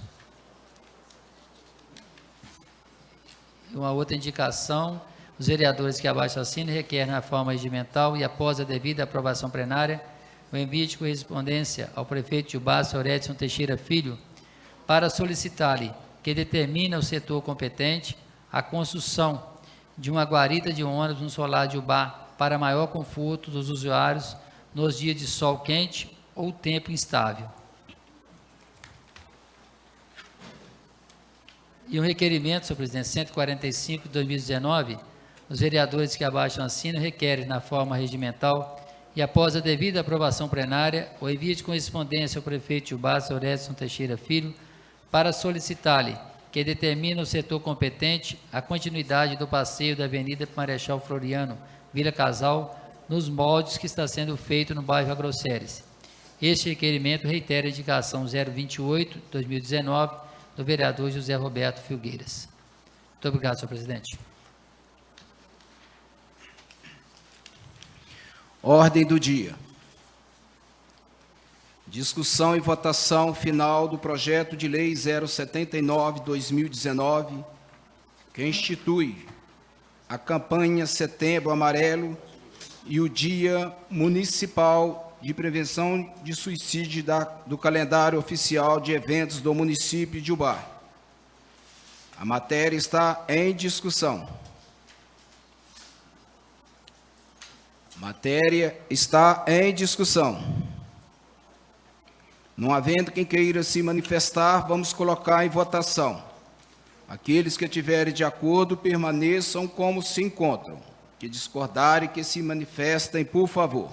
Uma outra indicação, os vereadores que abaixo assinam requerem, na forma regimental e após a devida aprovação plenária, o envio de correspondência ao prefeito de Ubá, senhor Edson Teixeira Filho, para solicitar-lhe que determine ao setor competente a construção de uma guarita de ônibus no solar de Ubá para maior conforto dos usuários nos dias de sol quente ou tempo instável. E um requerimento, senhor presidente, 145 de 2019, os vereadores que abaixo assinam requerem, na forma regimental e após a devida aprovação plenária, o envio de correspondência ao prefeito de Ubá, senhor Edson Teixeira Filho, para solicitar-lhe que determine o setor competente a continuidade do passeio da Avenida Marechal Floriano, Vila Casal, nos moldes que está sendo feito no bairro Agrosséries. Este requerimento reitera a indicação 028, 2019, do vereador José Roberto Filgueiras. Muito obrigado, senhor presidente. Ordem do dia. Discussão e votação final do projeto de lei 079/2019, que institui a campanha Setembro Amarelo e o Dia Municipal de Prevenção de Suicídio do calendário oficial de eventos do município de Ubá. A matéria está em discussão. Matéria está em discussão. Não havendo quem queira se manifestar, vamos colocar em votação. Aqueles que estiverem de acordo, permaneçam como se encontram. Que discordarem, que se manifestem, por favor.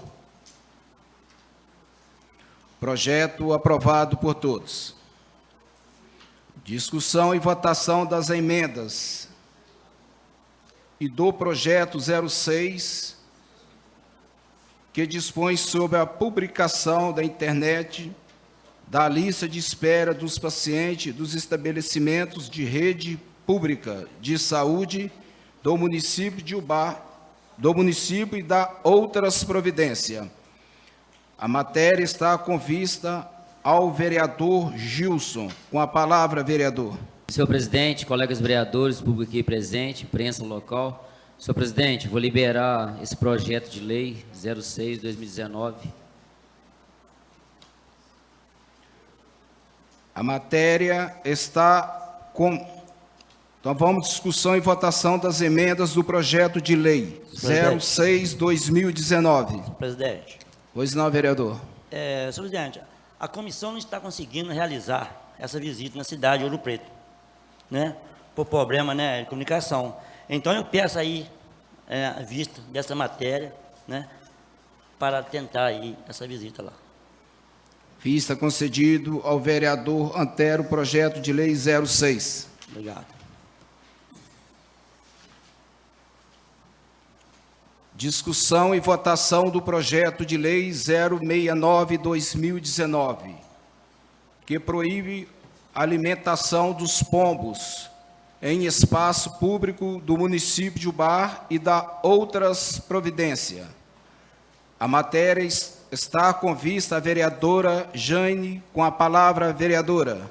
Projeto aprovado por todos. Discussão e votação das emendas e do projeto 06, que dispõe sobre a publicação da internet da lista de espera dos pacientes dos estabelecimentos de rede pública de saúde do município de Ubá, do município e da outras providências. A matéria está com vista ao vereador Gilson. Com a palavra, vereador. Senhor presidente, colegas vereadores, público aqui presente, imprensa local. Senhor presidente, vou liberar esse projeto de lei 06/2019. A matéria está com... Então, vamos à discussão e votação das emendas do projeto de lei 06/2019. Presidente. Pois não, vereador. Senhor presidente, a comissão não está conseguindo realizar essa visita na cidade de Ouro Preto, né? Por problema, né, de comunicação. Então, eu peço aí à vista dessa matéria, né, para tentar ir essa visita lá. Vista concedido ao vereador Antero, projeto de lei 06. Obrigado. Discussão e votação do projeto de lei 069/2019, que proíbe a alimentação dos pombos em espaço público do município de Ubá e dá outras providências. A matéria está com vista a vereadora Jane, com a palavra, vereadora.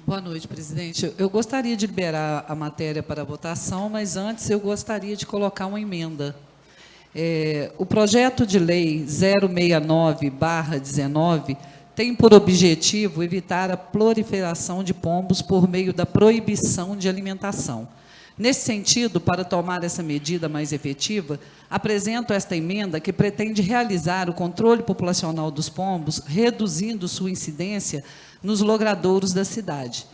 Boa noite, presidente. Eu gostaria de liberar a matéria para votação, mas antes eu gostaria de colocar uma emenda. O projeto de lei 069/19 tem por objetivo evitar a proliferação de pombos por meio da proibição de alimentação. Nesse sentido, para tomar essa medida mais efetiva, apresento esta emenda que pretende realizar o controle populacional dos pombos, reduzindo sua incidência nos logradouros da cidade.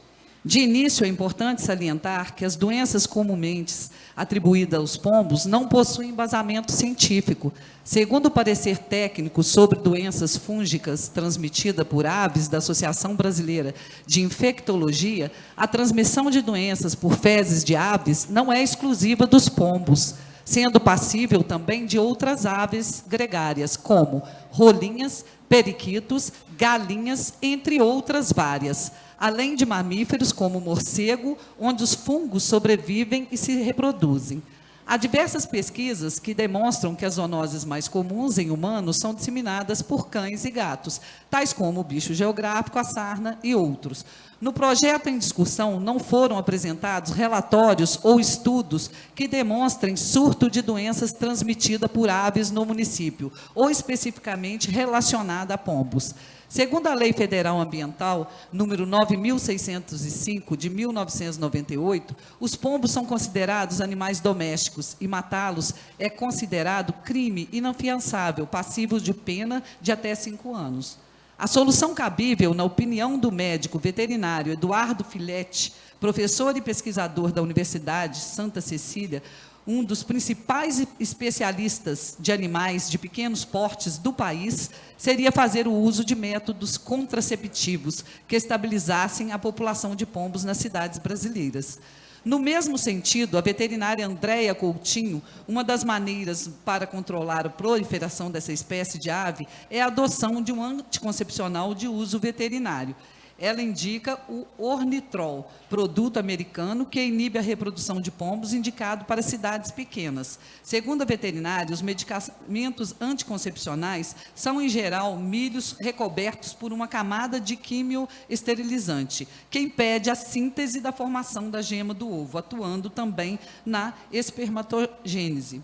De início, é importante salientar que as doenças comumente atribuídas aos pombos não possuem embasamento científico. Segundo o parecer técnico sobre doenças fúngicas transmitidas por aves da Associação Brasileira de Infectologia, a transmissão de doenças por fezes de aves não é exclusiva dos pombos, sendo passível também de outras aves gregárias, como rolinhas, periquitos, galinhas, entre outras várias, além de mamíferos como o morcego, onde os fungos sobrevivem e se reproduzem. Há diversas pesquisas que demonstram que as zoonoses mais comuns em humanos são disseminadas por cães e gatos, tais como o bicho geográfico, a sarna e outros. No projeto em discussão, não foram apresentados relatórios ou estudos que demonstrem surto de doenças transmitidas por aves no município, ou especificamente relacionada a pombos. Segundo a Lei Federal Ambiental, número 9.605, de 1998, os pombos são considerados animais domésticos e matá-los é considerado crime inafiançável, passível de pena de até 5 anos. A solução cabível, na opinião do médico veterinário Eduardo Filete, professor e pesquisador da Universidade Santa Cecília, um dos principais especialistas de animais de pequenos portes do país, seria fazer o uso de métodos contraceptivos que estabilizassem a população de pombos nas cidades brasileiras. No mesmo sentido, a veterinária Andréia Coutinho, uma das maneiras para controlar a proliferação dessa espécie de ave é a adoção de um anticoncepcional de uso veterinário. Ela indica o Ornitrol, produto americano que inibe a reprodução de pombos, indicado para cidades pequenas. Segundo a veterinária, os medicamentos anticoncepcionais são, em geral, milhos recobertos por uma camada de quimioesterilizante, que impede a síntese da formação da gema do ovo, atuando também na espermatogênese.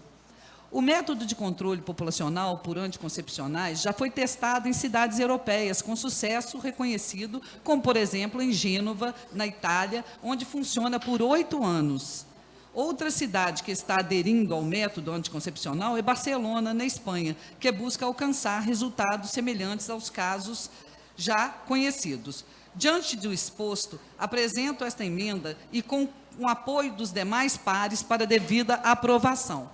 O método de controle populacional por anticoncepcionais já foi testado em cidades europeias com sucesso reconhecido, como, por exemplo, em Gênova, na Itália, onde funciona por 8 anos. Outra cidade que está aderindo ao método anticoncepcional é Barcelona, na Espanha, que busca alcançar resultados semelhantes aos casos já conhecidos. Diante do exposto, apresento esta emenda e com o apoio dos demais pares para devida aprovação.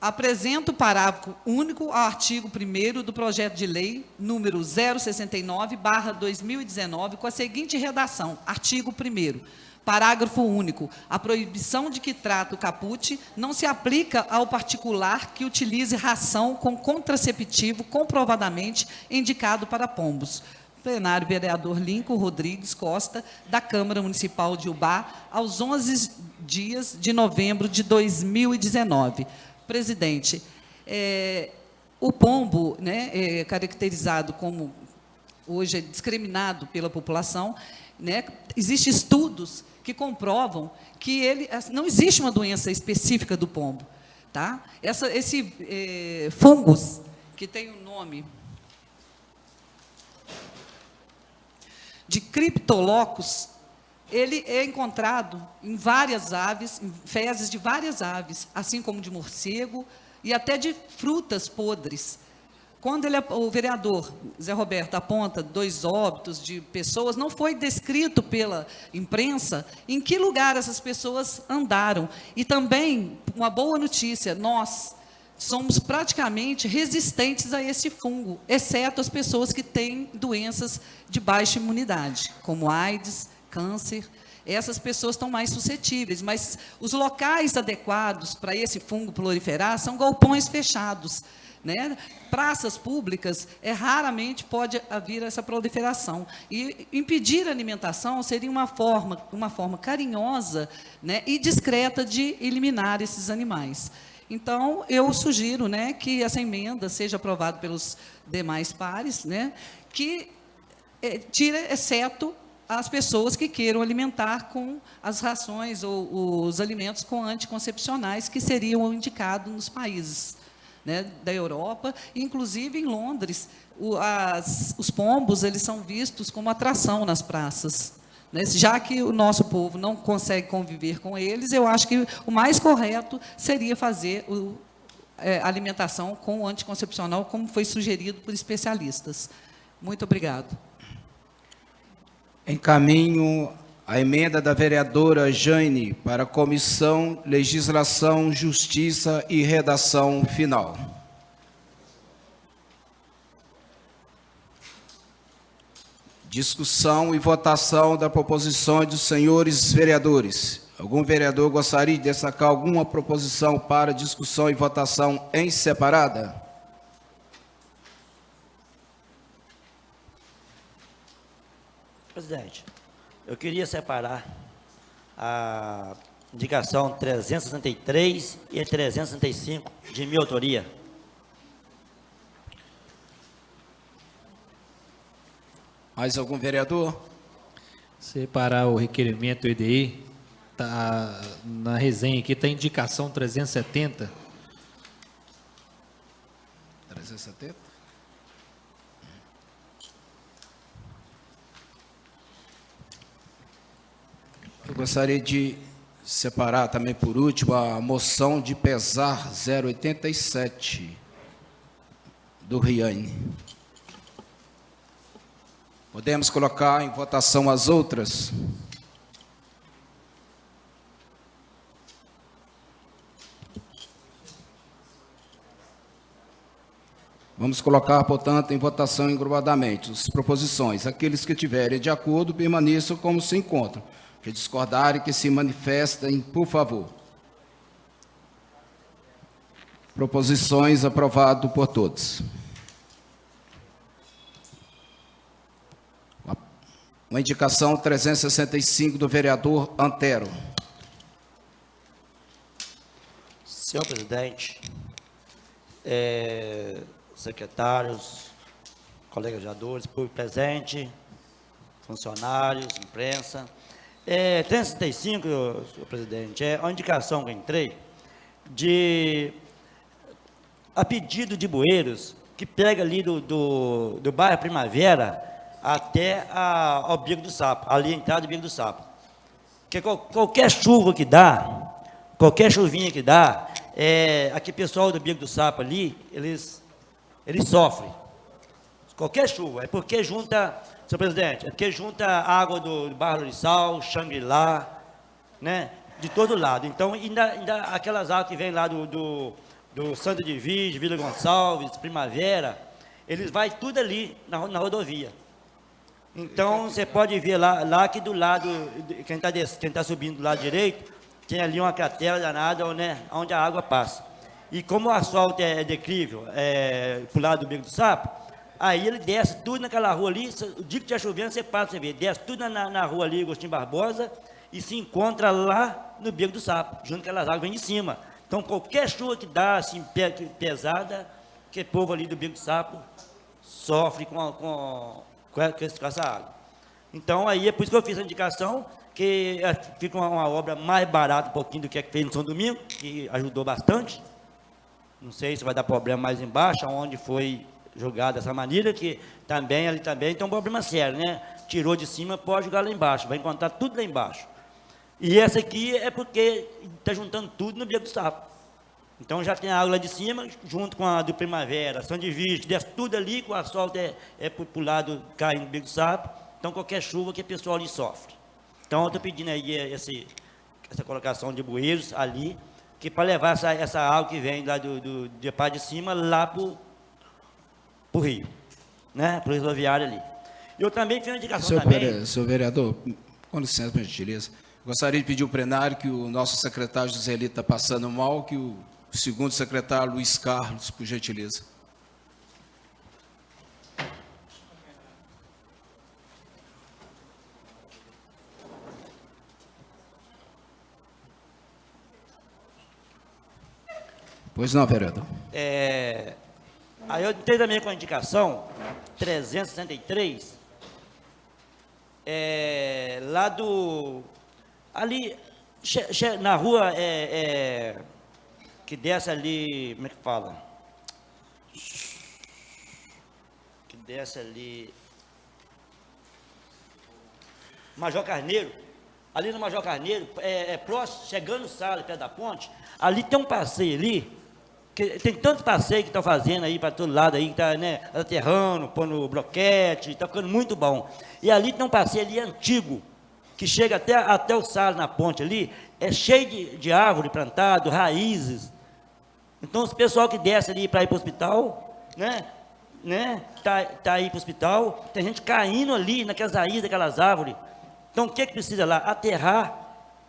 Apresento o parágrafo único ao artigo 1º do projeto de lei número 069/2019, com a seguinte redação: artigo 1º, parágrafo único. A proibição de que trata o caput não se aplica ao particular que utilize ração com contraceptivo comprovadamente indicado para pombos. Plenário, vereador Lincoln Rodrigues Costa, da Câmara Municipal de Ubá, aos 11 dias de novembro de 2019. Presidente, o pombo, né, é caracterizado como, hoje é discriminado pela população, né, existem estudos que comprovam que não existe uma doença específica do pombo. Tá? Esse fungos, que tem o nome de Cryptococcus, ele é encontrado em várias aves, em fezes de várias aves, assim como de morcego e até de frutas podres. quando o vereador Zé Roberto aponta 2 óbitos de pessoas, não foi descrito pela imprensa em que lugar essas pessoas andaram. E também, uma boa notícia, nós somos praticamente resistentes a esse fungo, exceto as pessoas que têm doenças de baixa imunidade, como AIDS, câncer. Essas pessoas estão mais suscetíveis, mas os locais adequados para esse fungo proliferar são galpões fechados, né? Praças públicas, raramente pode haver essa proliferação. E impedir a alimentação seria uma forma carinhosa, né, e discreta de eliminar esses animais. Então, eu sugiro, né, que essa emenda seja aprovada pelos demais pares, né, que tire, exceto as pessoas que queiram alimentar com as rações ou os alimentos com anticoncepcionais que seriam indicados nos países, né, da Europa. Inclusive, em Londres, os pombos eles são vistos como atração nas praças, né? Já que o nosso povo não consegue conviver com eles, eu acho que o mais correto seria fazer a alimentação com o anticoncepcional, como foi sugerido por especialistas. Muito obrigado. Encaminho a emenda da vereadora Jane para a Comissão Legislação, Justiça e Redação Final. Discussão e votação da proposição dos senhores vereadores. Algum vereador gostaria de destacar alguma proposição para discussão e votação em separada? Presidente, eu queria separar a indicação 363 e 365 de minha autoria. Mais algum vereador? Separar o requerimento EDI, tá, na resenha aqui está a indicação 370. 370? Eu gostaria de separar também, por último, a moção de pesar 087 do Riane. Podemos colocar em votação as outras? Vamos colocar, portanto, em votação engrupidamente as proposições. Aqueles que tiverem de acordo, permaneçam como se encontram. Que discordarem, que se manifestem, por favor. Proposições aprovado por todos. Uma indicação 365 do vereador Antero. Senhor presidente, secretários, colegas vereadores, público presente, funcionários, imprensa. 365, senhor presidente, é uma indicação que eu entrei a pedido de bueiros, que pega ali do bairro Primavera até ao Bico do Sapo, ali a entrada do Bico do Sapo. Porque qualquer chuva que dá, qualquer chuvinha que dá, aqui pessoal do Bico do Sapo ali, eles sofrem. Qualquer chuva, é porque junta, senhor presidente, é porque junta a água do Barra de Sal, Xangri-Lá, né, de todo lado. Então, ainda aquelas águas que vêm lá do Santa Divide, Vila Gonçalves, Primavera, eles vão tudo ali na rodovia. Então, você pode ver lá que do lado, quem está subindo do lado direito, tem ali uma cratera danada, né, onde a água passa. E como o asfalto é decrível, para o lado do Bico do Sapo, aí ele desce tudo naquela rua ali, o dia que estiver chovendo, você para, você vê, desce tudo na rua ali, Agostinho Barbosa, e se encontra lá no Bico do Sapo, junto com aquelas águas, vem de cima. Então, qualquer chuva que dá, assim, pesada, que o povo ali do Bico do Sapo sofre com essa água. Então, aí é por isso que eu fiz a indicação, que fica uma obra mais barata um pouquinho do que fez no São Domingo, que ajudou bastante. Não sei se vai dar problema mais embaixo, onde foi jogado dessa maneira, que também, ali também tem um problema sério, né? Tirou de cima, pode jogar lá embaixo, vai encontrar tudo lá embaixo. E essa aqui é porque está juntando tudo no Bico do Sapo, Então já tem a água lá de cima, junto com a do Primavera, São Divide, desce tudo ali, com o asfalto é para o lado, cai no Bico do Sapo. Então qualquer chuva que o pessoal ali sofre. Então eu estou pedindo aí essa colocação de bueiros ali, que para levar essa água que vem lá de parte de cima lá para o rio, né? Para o rodoviário ali. Eu também fiz uma indicação também. Senhor vereador, com licença, por gentileza. Gostaria de pedir ao plenário que o nosso secretário Joselito está passando mal, que o segundo secretário Luiz Carlos, por gentileza. Pois não, vereador. Aí eu tenho também com a indicação 363, lá ali, na rua, que desce ali, como é que fala? Que desce ali, Major Carneiro, ali no Major Carneiro, próximo, chegando no Sala, perto da ponte, ali tem um passeio ali, que tem tanto passeio que estão fazendo aí para todo lado aí, que está, né, aterrando, pondo bloquete, está ficando muito bom. E ali tem um passeio ali antigo, que chega até o Sala na ponte ali, é cheio de árvore plantado, raízes. Então, o pessoal que desce ali para ir para o hospital, tá aí para o hospital, tem gente caindo ali naquelas raízes daquelas árvores. Então, o que precisa lá? Aterrar,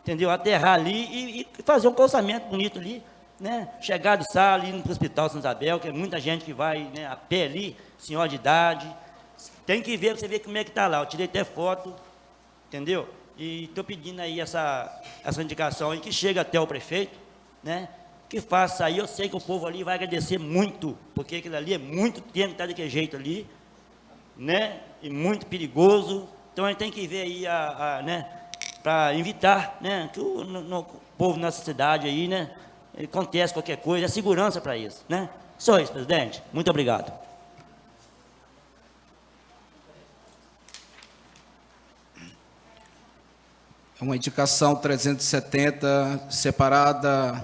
entendeu? Aterrar ali e fazer um calçamento bonito ali, né? Chegar do Sala, ir para o Hospital São Isabel, que é muita gente que vai, né, a pé ali, senhor de idade. Tem que ver, você ver como é que está lá. Eu tirei até foto, entendeu? E estou pedindo aí essa indicação aí, que chega até o prefeito, né? Que faça aí. Eu sei que o povo ali vai agradecer muito, porque aquilo ali é muito tempo que está daquele jeito ali, né? E muito perigoso. Então a gente tem que ver aí, né? Para evitar, né? Que o povo na cidade aí, né? Acontece qualquer coisa, é segurança para isso, né? Só isso, presidente. Muito obrigado. É uma indicação 370, separada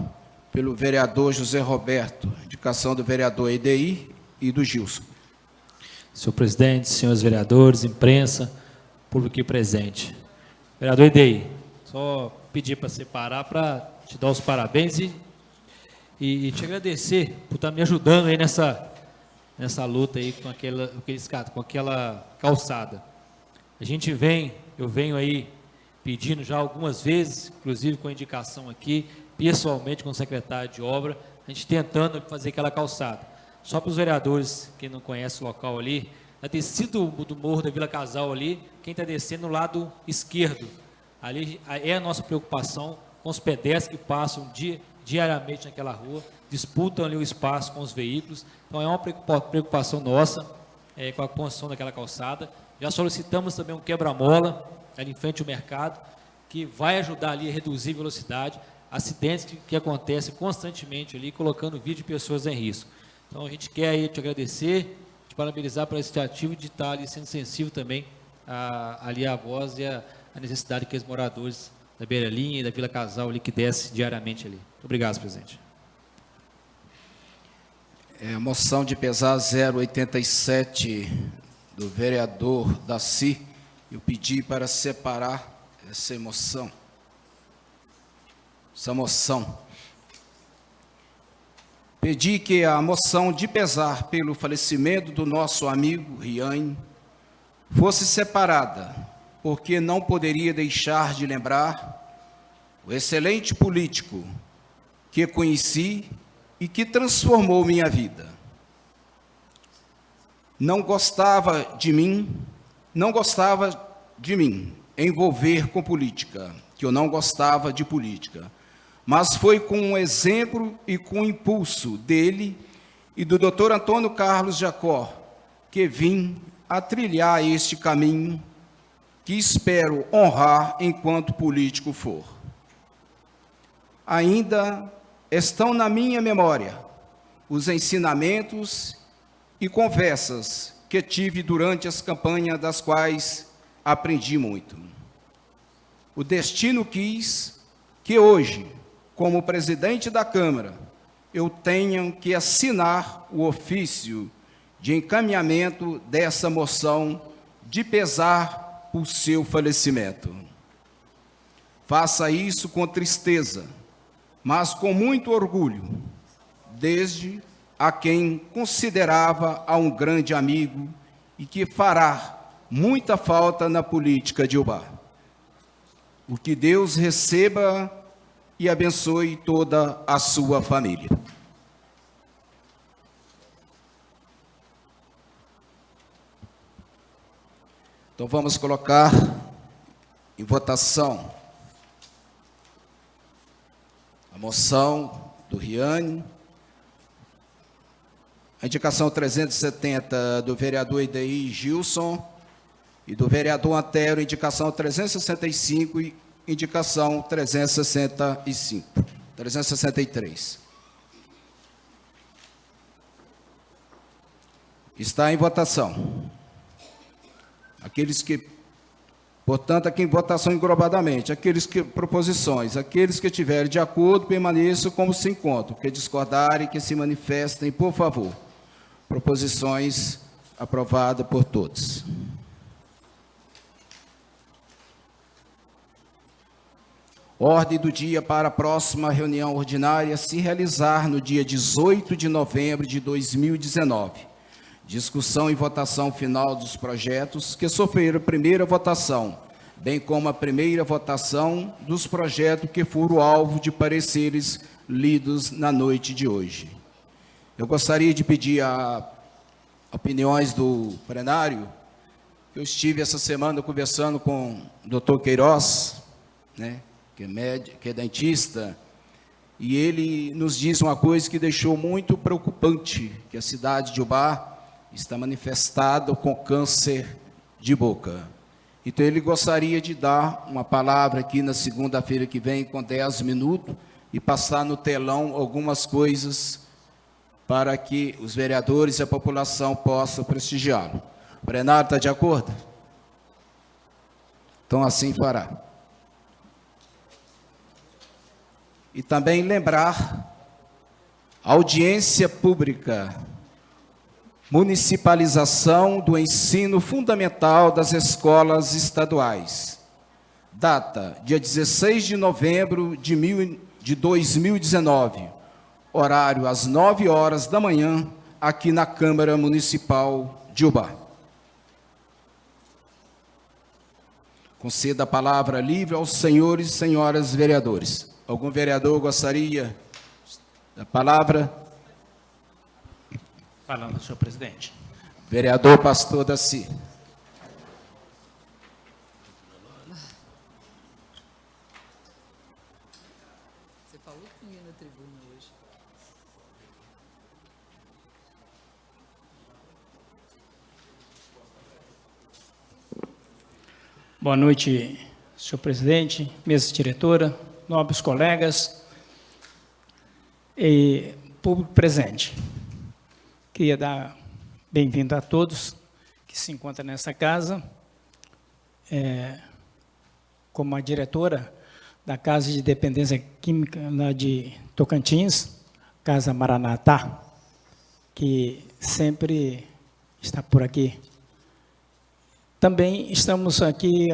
pelo vereador José Roberto. Indicação do vereador EDI e do Gilson. Senhor presidente, senhores vereadores, imprensa, público aqui presente. Vereador EDI, só pedir para separar, para te dar os parabéns e te agradecer por estar me ajudando aí nessa luta aí com aquela calçada. Eu venho aí pedindo já algumas vezes, inclusive com a indicação aqui, pessoalmente com o secretário de obra, a gente tentando fazer aquela calçada. Só para os vereadores que não conhecem o local ali, na descida do Morro da Vila Casal ali, quem está descendo no lado esquerdo, ali é a nossa preocupação com os pedestres que passam diariamente naquela rua, disputam ali o espaço com os veículos. Então é uma preocupação nossa com a construção daquela calçada. Já solicitamos também um quebra-mola ali em frente ao mercado, que vai ajudar ali a reduzir a velocidade, acidentes que acontecem constantemente ali, colocando vida de pessoas em risco. Então a gente quer aí te agradecer, te parabenizar pela iniciativa de estar ali sendo sensível também ali à voz e à necessidade que os moradores da Beira-Linha e da Vila Casal ali que desce diariamente ali. Muito obrigado, senhor presidente. Moção de pesar 087 do vereador Daci. Eu pedi para separar essa moção. Pedi que a moção de pesar pelo falecimento do nosso amigo Riane fosse separada, porque não poderia deixar de lembrar o excelente político que conheci e que transformou minha vida. Não gostava de mim envolver com política, que eu não gostava de política, mas foi com o exemplo e com o impulso dele e do Dr. Antônio Carlos Jacó que vim a trilhar este caminho que espero honrar enquanto político for. Ainda estão na minha memória os ensinamentos e conversas que tive durante as campanhas, das quais aprendi muito. O destino quis que hoje, como presidente da Câmara, eu tenho que assinar o ofício de encaminhamento dessa moção de pesar por seu falecimento. Faça isso com tristeza, mas com muito orgulho, desde a quem considerava a um grande amigo e que fará muita falta na política de Ubá. O que Deus receba e abençoe toda a sua família. Então vamos colocar em votação a moção do Riane, a indicação 370 do vereador Ideir Gilson e do vereador Antero, indicação 365 e indicação 363. Está em votação. Aqueles que, portanto, aqui em votação englobadamente, proposições, aqueles que estiverem de acordo, permaneçam como se encontram, que discordarem, que se manifestem, por favor. Proposições aprovadas por todos. Ordem do dia para a próxima reunião ordinária se realizar no dia 18 de novembro de 2019. Discussão e votação final dos projetos que sofreram a primeira votação, bem como a primeira votação dos projetos que foram alvo de pareceres lidos na noite de hoje. Eu gostaria de pedir opiniões do plenário. Eu estive essa semana conversando com o doutor Queiroz, né, que é dentista, e ele nos diz uma coisa que deixou muito preocupante, que a cidade de Ubá está manifestada com câncer de boca. Então, ele gostaria de dar uma palavra aqui na segunda-feira que vem, com 10 minutos, e passar no telão algumas coisas para que os vereadores e a população possam prestigiá-lo. O plenário está de acordo? Então, assim fará. E também lembrar a audiência pública, municipalização do ensino fundamental das escolas estaduais. Data, dia 16 de novembro de 2019. Horário, às 9 horas da manhã, aqui na Câmara Municipal de Ubá. Conceda a palavra livre aos senhores e senhoras vereadores. Algum vereador gostaria da palavra? Falando, senhor presidente. Vereador Pastor Daci. Você falou que não ia na tribuna hoje. Boa noite, senhor presidente, mesa diretora, nobres colegas e público presente. Queria dar bem-vindo a todos que se encontram nessa casa. Como a diretora da Casa de Dependência Química lá de Tocantins, Casa Maranatá, que sempre está por aqui. Também estamos aqui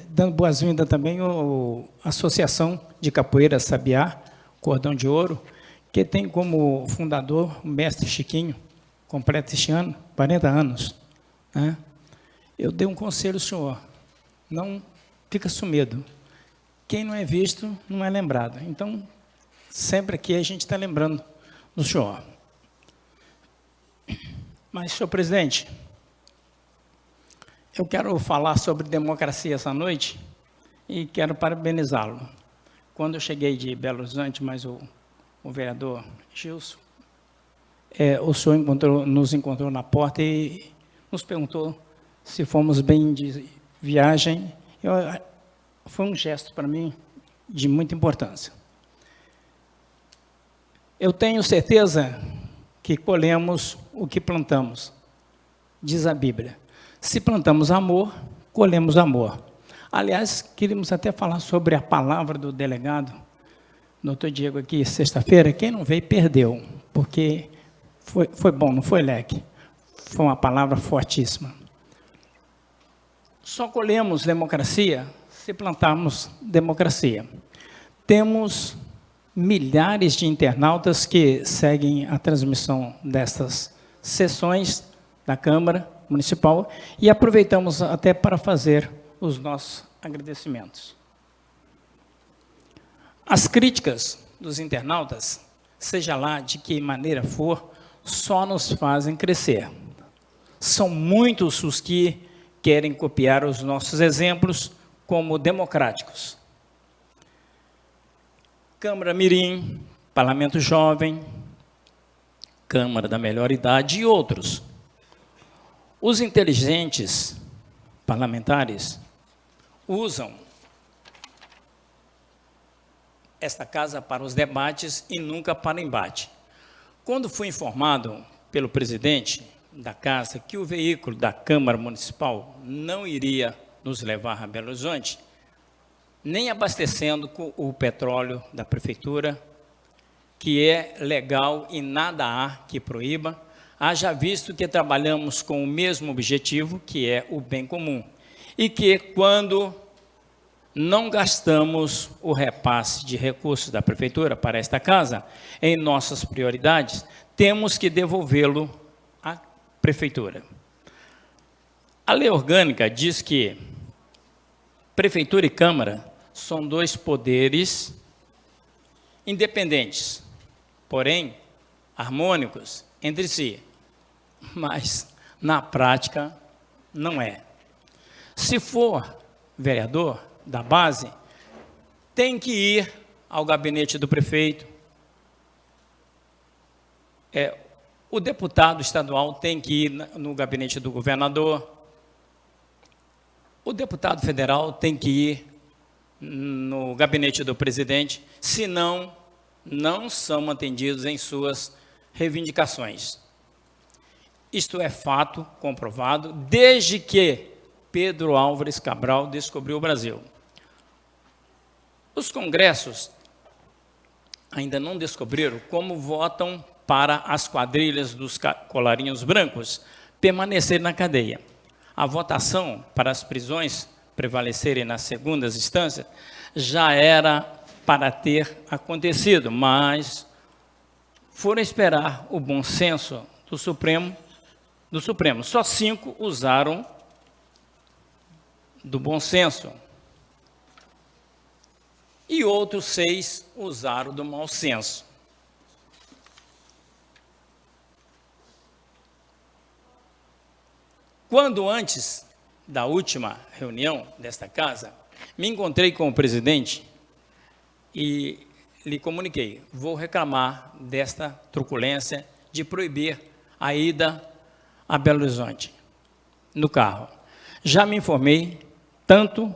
dando boas-vindas também à Associação de Capoeira Sabiá, Cordão de Ouro, que tem como fundador o mestre Chiquinho, completa este ano 40 anos. Né? Eu dei um conselho ao senhor, não fica sumido. Quem não é visto, não é lembrado. Então, sempre aqui a gente está lembrando do senhor. Mas, senhor presidente, eu quero falar sobre democracia essa noite e quero parabenizá-lo. Quando eu cheguei de Belo Horizonte, mas o vereador Gilson, o senhor nos encontrou na porta e nos perguntou se fomos bem de viagem. Foi um gesto para mim de muita importância. Eu tenho certeza que colhemos o que plantamos, diz a Bíblia. Se plantamos amor, colhemos amor. Aliás, queríamos até falar sobre a palavra do delegado, doutor Diego aqui, sexta-feira, quem não veio, perdeu, porque foi bom, não foi, Leque? Foi uma palavra fortíssima. Só colhemos democracia se plantarmos democracia. Temos milhares de internautas que seguem a transmissão destas sessões da Câmara Municipal e aproveitamos até para fazer os nossos agradecimentos. As críticas dos internautas, seja lá de que maneira for, só nos fazem crescer. São muitos os que querem copiar os nossos exemplos como democráticos. Câmara Mirim, Parlamento Jovem, Câmara da Melhor Idade e outros. Os inteligentes parlamentares usam esta casa para os debates e nunca para embate. Quando fui informado pelo presidente da casa que o veículo da Câmara Municipal não iria nos levar a Belo Horizonte, nem abastecendo com o petróleo da Prefeitura, que é legal e nada há que proíba, haja visto que trabalhamos com o mesmo objetivo, que é o bem comum, e que quando não gastamos o repasse de recursos da Prefeitura para esta casa, em nossas prioridades, temos que devolvê-lo à Prefeitura. A lei orgânica diz que Prefeitura e Câmara são dois poderes independentes, porém harmônicos entre si, mas na prática não é. Se for vereador da base, tem que ir ao gabinete do prefeito, o deputado estadual tem que ir no gabinete do governador, o deputado federal tem que ir no gabinete do presidente, senão não são atendidos em suas reivindicações. Isto é fato comprovado desde que Pedro Álvares Cabral descobriu o Brasil. Os congressos ainda não descobriram como votam para as quadrilhas dos colarinhos brancos permanecerem na cadeia. A votação para as prisões prevalecerem nas segundas instâncias já era para ter acontecido, mas foram esperar o bom senso do Supremo. Só 5 usaram do bom senso e outros 6 usaram do mau senso. Quando antes da última reunião desta casa, me encontrei com o presidente e lhe comuniquei, vou reclamar desta truculência de proibir a ida a Belo Horizonte no carro. Já me informei, tanto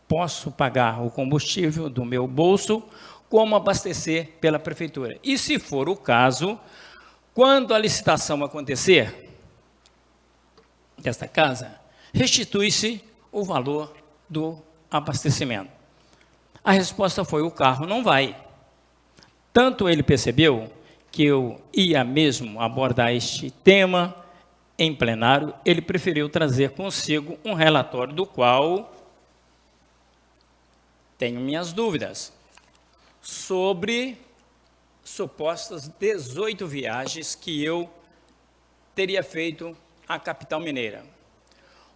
posso pagar o combustível do meu bolso, como abastecer pela prefeitura. E se for o caso, quando a licitação acontecer desta casa, restitui-se o valor do abastecimento. A resposta foi, o carro não vai. Tanto ele percebeu que eu ia mesmo abordar este tema em plenário, ele preferiu trazer consigo um relatório do qual tenho minhas dúvidas sobre supostas 18 viagens que eu teria feito à capital mineira.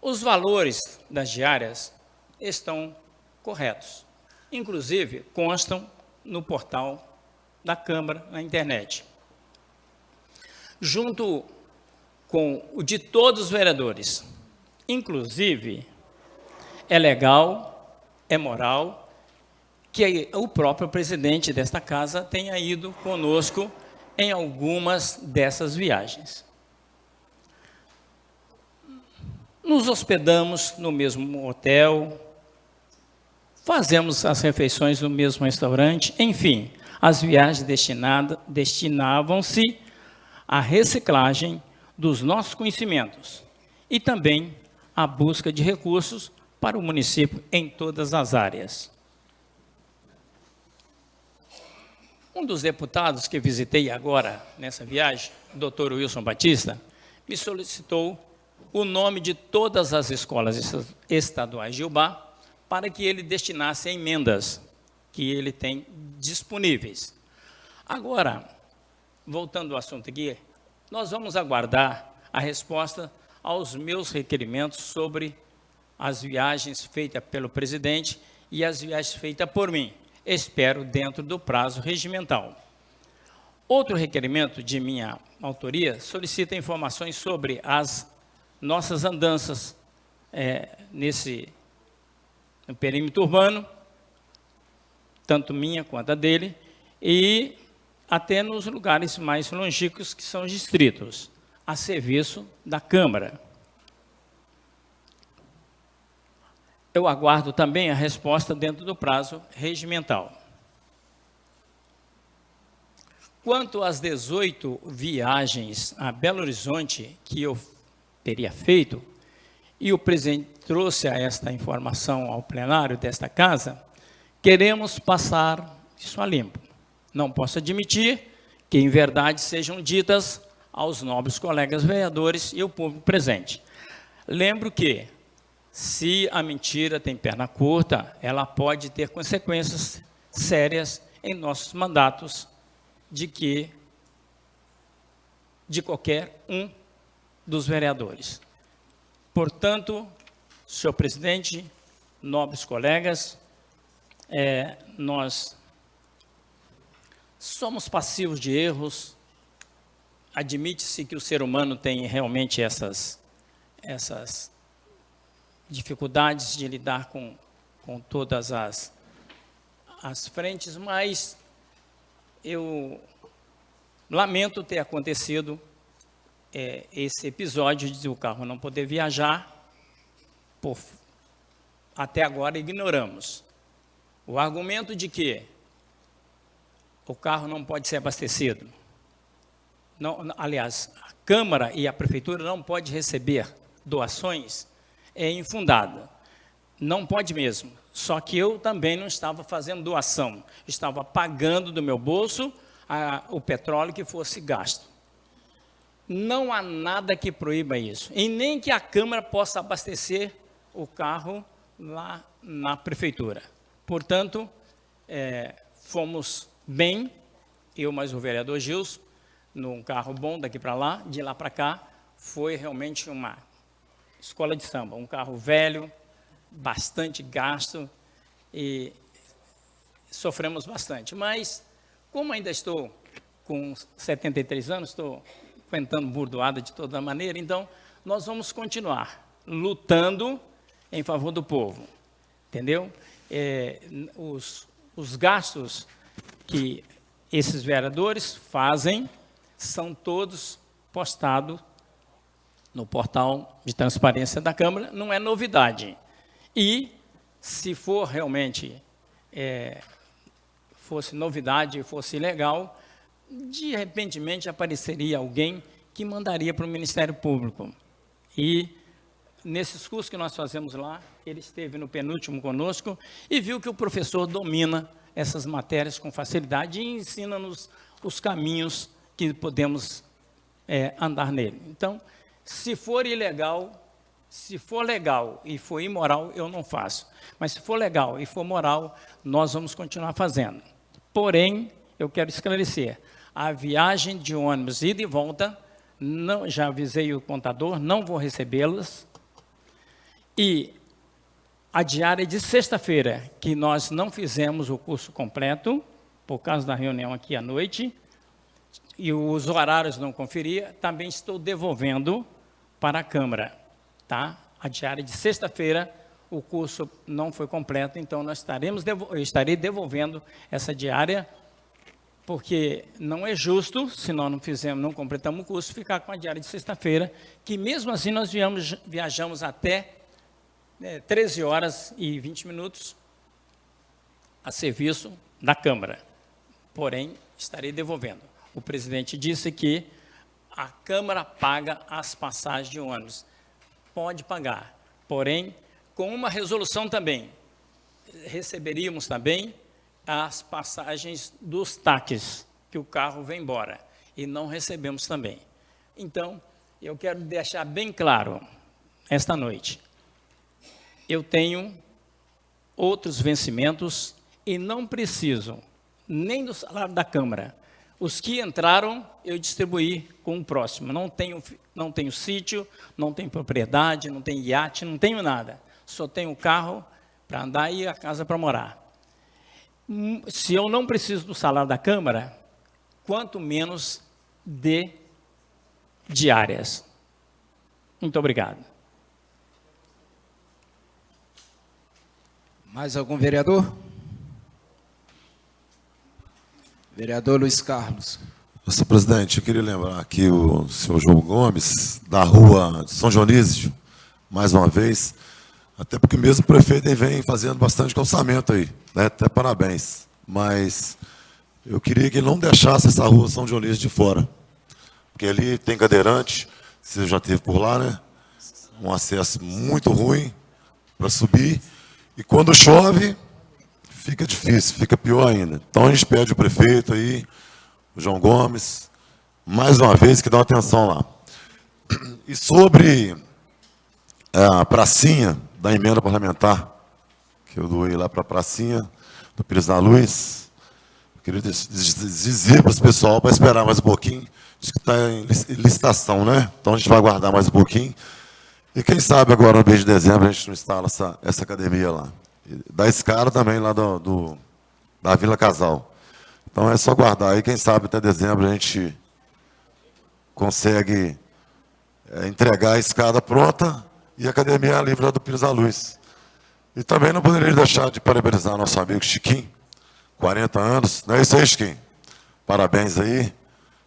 Os valores das diárias estão corretos. Inclusive, constam no portal da Câmara, na internet. Junto com o de todos os vereadores. Inclusive, é legal, é moral, que o próprio presidente desta casa tenha ido conosco em algumas dessas viagens. Nos hospedamos no mesmo hotel, fazemos as refeições no mesmo restaurante, enfim, as viagens destinavam-se à reciclagem dos nossos conhecimentos e também à busca de recursos para o município em todas as áreas. Um dos deputados que visitei agora nessa viagem, o doutor Wilson Batista, me solicitou o nome de todas as escolas estaduais de Ubá para que ele destinasse emendas que ele tem disponíveis. Agora, voltando ao assunto aqui, nós vamos aguardar a resposta aos meus requerimentos sobre as viagens feitas pelo presidente e as viagens feitas por mim. Espero dentro do prazo regimental. Outro requerimento de minha autoria solicita informações sobre as nossas andanças no perímetro urbano, tanto minha quanto a dele, e até nos lugares mais longínquos que são os distritos, a serviço da Câmara. Eu aguardo também a resposta dentro do prazo regimental. Quanto às 18 viagens a Belo Horizonte que eu teria feito, e o presidente trouxe esta informação ao plenário desta casa, queremos passar isso a limpo. Não posso admitir que, em verdade, sejam ditas aos nobres colegas vereadores e ao público presente. Lembro que, se a mentira tem perna curta, ela pode ter consequências sérias em nossos mandatos de qualquer um dos vereadores. Portanto, senhor presidente, nobres colegas, nós somos passivos de erros, admite-se que o ser humano tem realmente essas dificuldades de lidar com todas as frentes, mas eu lamento ter acontecido esse episódio de o carro não poder viajar, até agora ignoramos. O argumento de que o carro não pode ser abastecido, aliás, a Câmara e a Prefeitura não pode receber doações, é infundado. Não pode mesmo. Só que eu também não estava fazendo doação, estava pagando do meu bolso o petróleo que fosse gasto. Não há nada que proíba isso, e nem que a Câmara possa abastecer o carro lá na Prefeitura. Portanto, fomos bem, eu mais o vereador Gilson, num carro bom daqui para lá, de lá para cá, foi realmente uma escola de samba, um carro velho, bastante gasto, e sofremos bastante. Mas, como ainda estou com 73 anos, estou enfrentando burdoada de toda maneira, então nós vamos continuar lutando em favor do povo, entendeu? Os gastos que esses vereadores fazem são todos postados no portal de transparência da Câmara, não é novidade. E, se for realmente, fosse novidade, fosse legal, de repentemente apareceria alguém que mandaria para o Ministério Público. E, nesses cursos que nós fazemos lá, ele esteve no penúltimo conosco e viu que o professor domina essas matérias com facilidade e ensina-nos os caminhos que podemos andar nele. Então, se for ilegal, se for legal e for imoral, eu não faço. Mas se for legal e for moral, nós vamos continuar fazendo. Porém, eu quero esclarecer, a viagem de ônibus ida e volta, já avisei o contador, não vou recebê-las. E a diária de sexta-feira, que nós não fizemos o curso completo, por causa da reunião aqui à noite, e os horários não conferia, também estou devolvendo para a Câmara, tá? A diária de sexta-feira, o curso não foi completo, então eu estarei devolvendo essa diária, porque não é justo, se nós não completamos o curso, ficar com a diária de sexta-feira, que mesmo assim nós viajamos até 13 horas e 20 minutos a serviço da Câmara. Porém, estarei devolvendo. O presidente disse que a Câmara paga as passagens de ônibus. Pode pagar. Porém, com uma resolução também, receberíamos também as passagens dos taques, que o carro vem embora, e não recebemos também. Então, eu quero deixar bem claro, esta noite, eu tenho outros vencimentos e não preciso nem do salário da Câmara. Os que entraram, eu distribuí com o próximo. Não tenho sítio, não tenho propriedade, não tenho iate, não tenho nada. Só tenho carro para andar e a casa para morar. Se eu não preciso do salário da Câmara, quanto menos de diárias. Muito obrigado. Mais algum vereador? Vereador Luiz Carlos. Senhor presidente, eu queria lembrar aqui o senhor João Gomes, da rua de São Dionísio, mais uma vez, até porque mesmo o prefeito vem fazendo bastante calçamento aí, né? Até parabéns. Mas eu queria que ele não deixasse essa rua São Dionísio de fora, porque ali tem cadeirante, você já esteve por lá, né? Um acesso muito ruim para subir, e quando chove, fica difícil, fica pior ainda. Então a gente pede ao prefeito aí, o João Gomes, mais uma vez, que dá uma atenção lá. E sobre a pracinha da emenda parlamentar, que eu doei lá para a pracinha do Pires da Luz, eu queria dizer para o pessoal para esperar mais um pouquinho, diz que está em licitação, né? Então a gente vai aguardar mais um pouquinho. E quem sabe agora no mês de dezembro a gente não instala essa academia lá. Da escala também lá da Vila Casal. Então é só aguardar aí, quem sabe até dezembro a gente consegue entregar a escada pronta e a academia livre lá do Pires da Luz. E também não poderia deixar de parabenizar nosso amigo Chiquinho, 40 anos, não é isso aí, Chiquinho? Parabéns aí,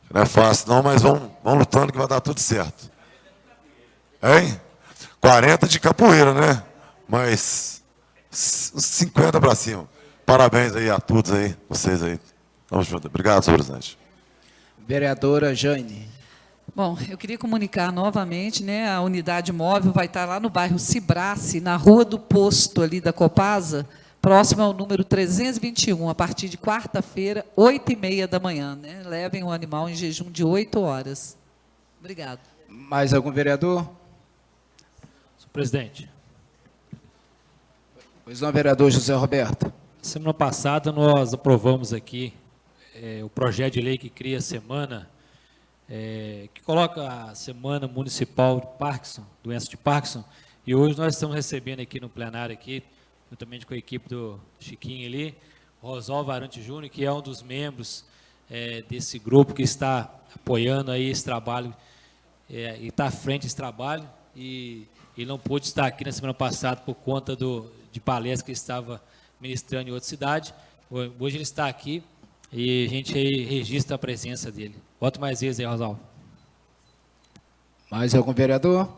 não é fácil não, mas vamos lutando que vai dar tudo certo. Hein? 40 de capoeira, né? Mas 50 para cima. Parabéns aí a todos aí, vocês aí. Tamo junto. Obrigado, senhor presidente. Vereadora Jane. Bom, eu queria comunicar novamente, né, a unidade móvel vai estar lá no bairro Cibrace, na Rua do Posto, ali da Copasa, próximo ao número 321, a partir de quarta-feira, 8h30 da manhã. Né? Levem o animal em jejum de 8 horas. Obrigado. Mais algum vereador? Senhor presidente. Pois não, vereador José Roberto. Semana passada nós aprovamos aqui o projeto de lei que cria a semana, que coloca a Semana Municipal de Parkinson, doença de Parkinson, e hoje nós estamos recebendo aqui no plenário, aqui, juntamente com a equipe do Chiquinho ali, o Rosalvo Arante Júnior, que é um dos membros desse grupo que está apoiando aí esse trabalho, e está à frente desse trabalho, e ele não pôde estar aqui na semana passada por conta de palestra que estava ministrando em outra cidade. Hoje ele está aqui e a gente aí registra a presença dele. Voto mais vezes aí, Rosalvo. Mais algum vereador?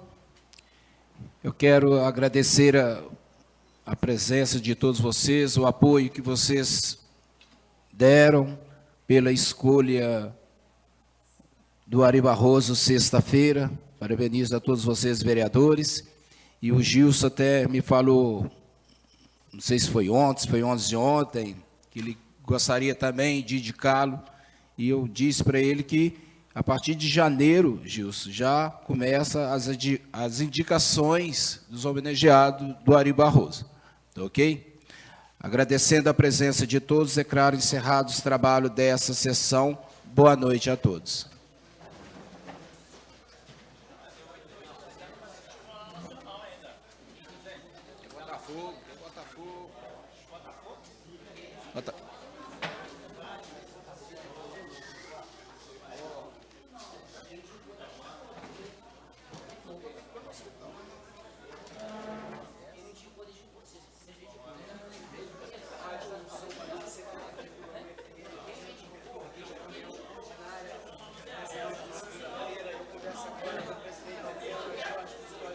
Eu quero agradecer a presença de todos vocês, o apoio que vocês deram pela escolha do Ari Barroso sexta-feira. Parabenizo a todos vocês, vereadores. E o Gilson até me falou, não sei se foi ontem, se foi ontem, que ele gostaria também de indicá-lo. E eu disse para ele que, a partir de janeiro, Gilson, já começa as indicações dos homenageados do Ari Barroso. Ok? Agradecendo a presença de todos, declaro encerrados o trabalho dessa sessão. Boa noite a todos. Botafogo.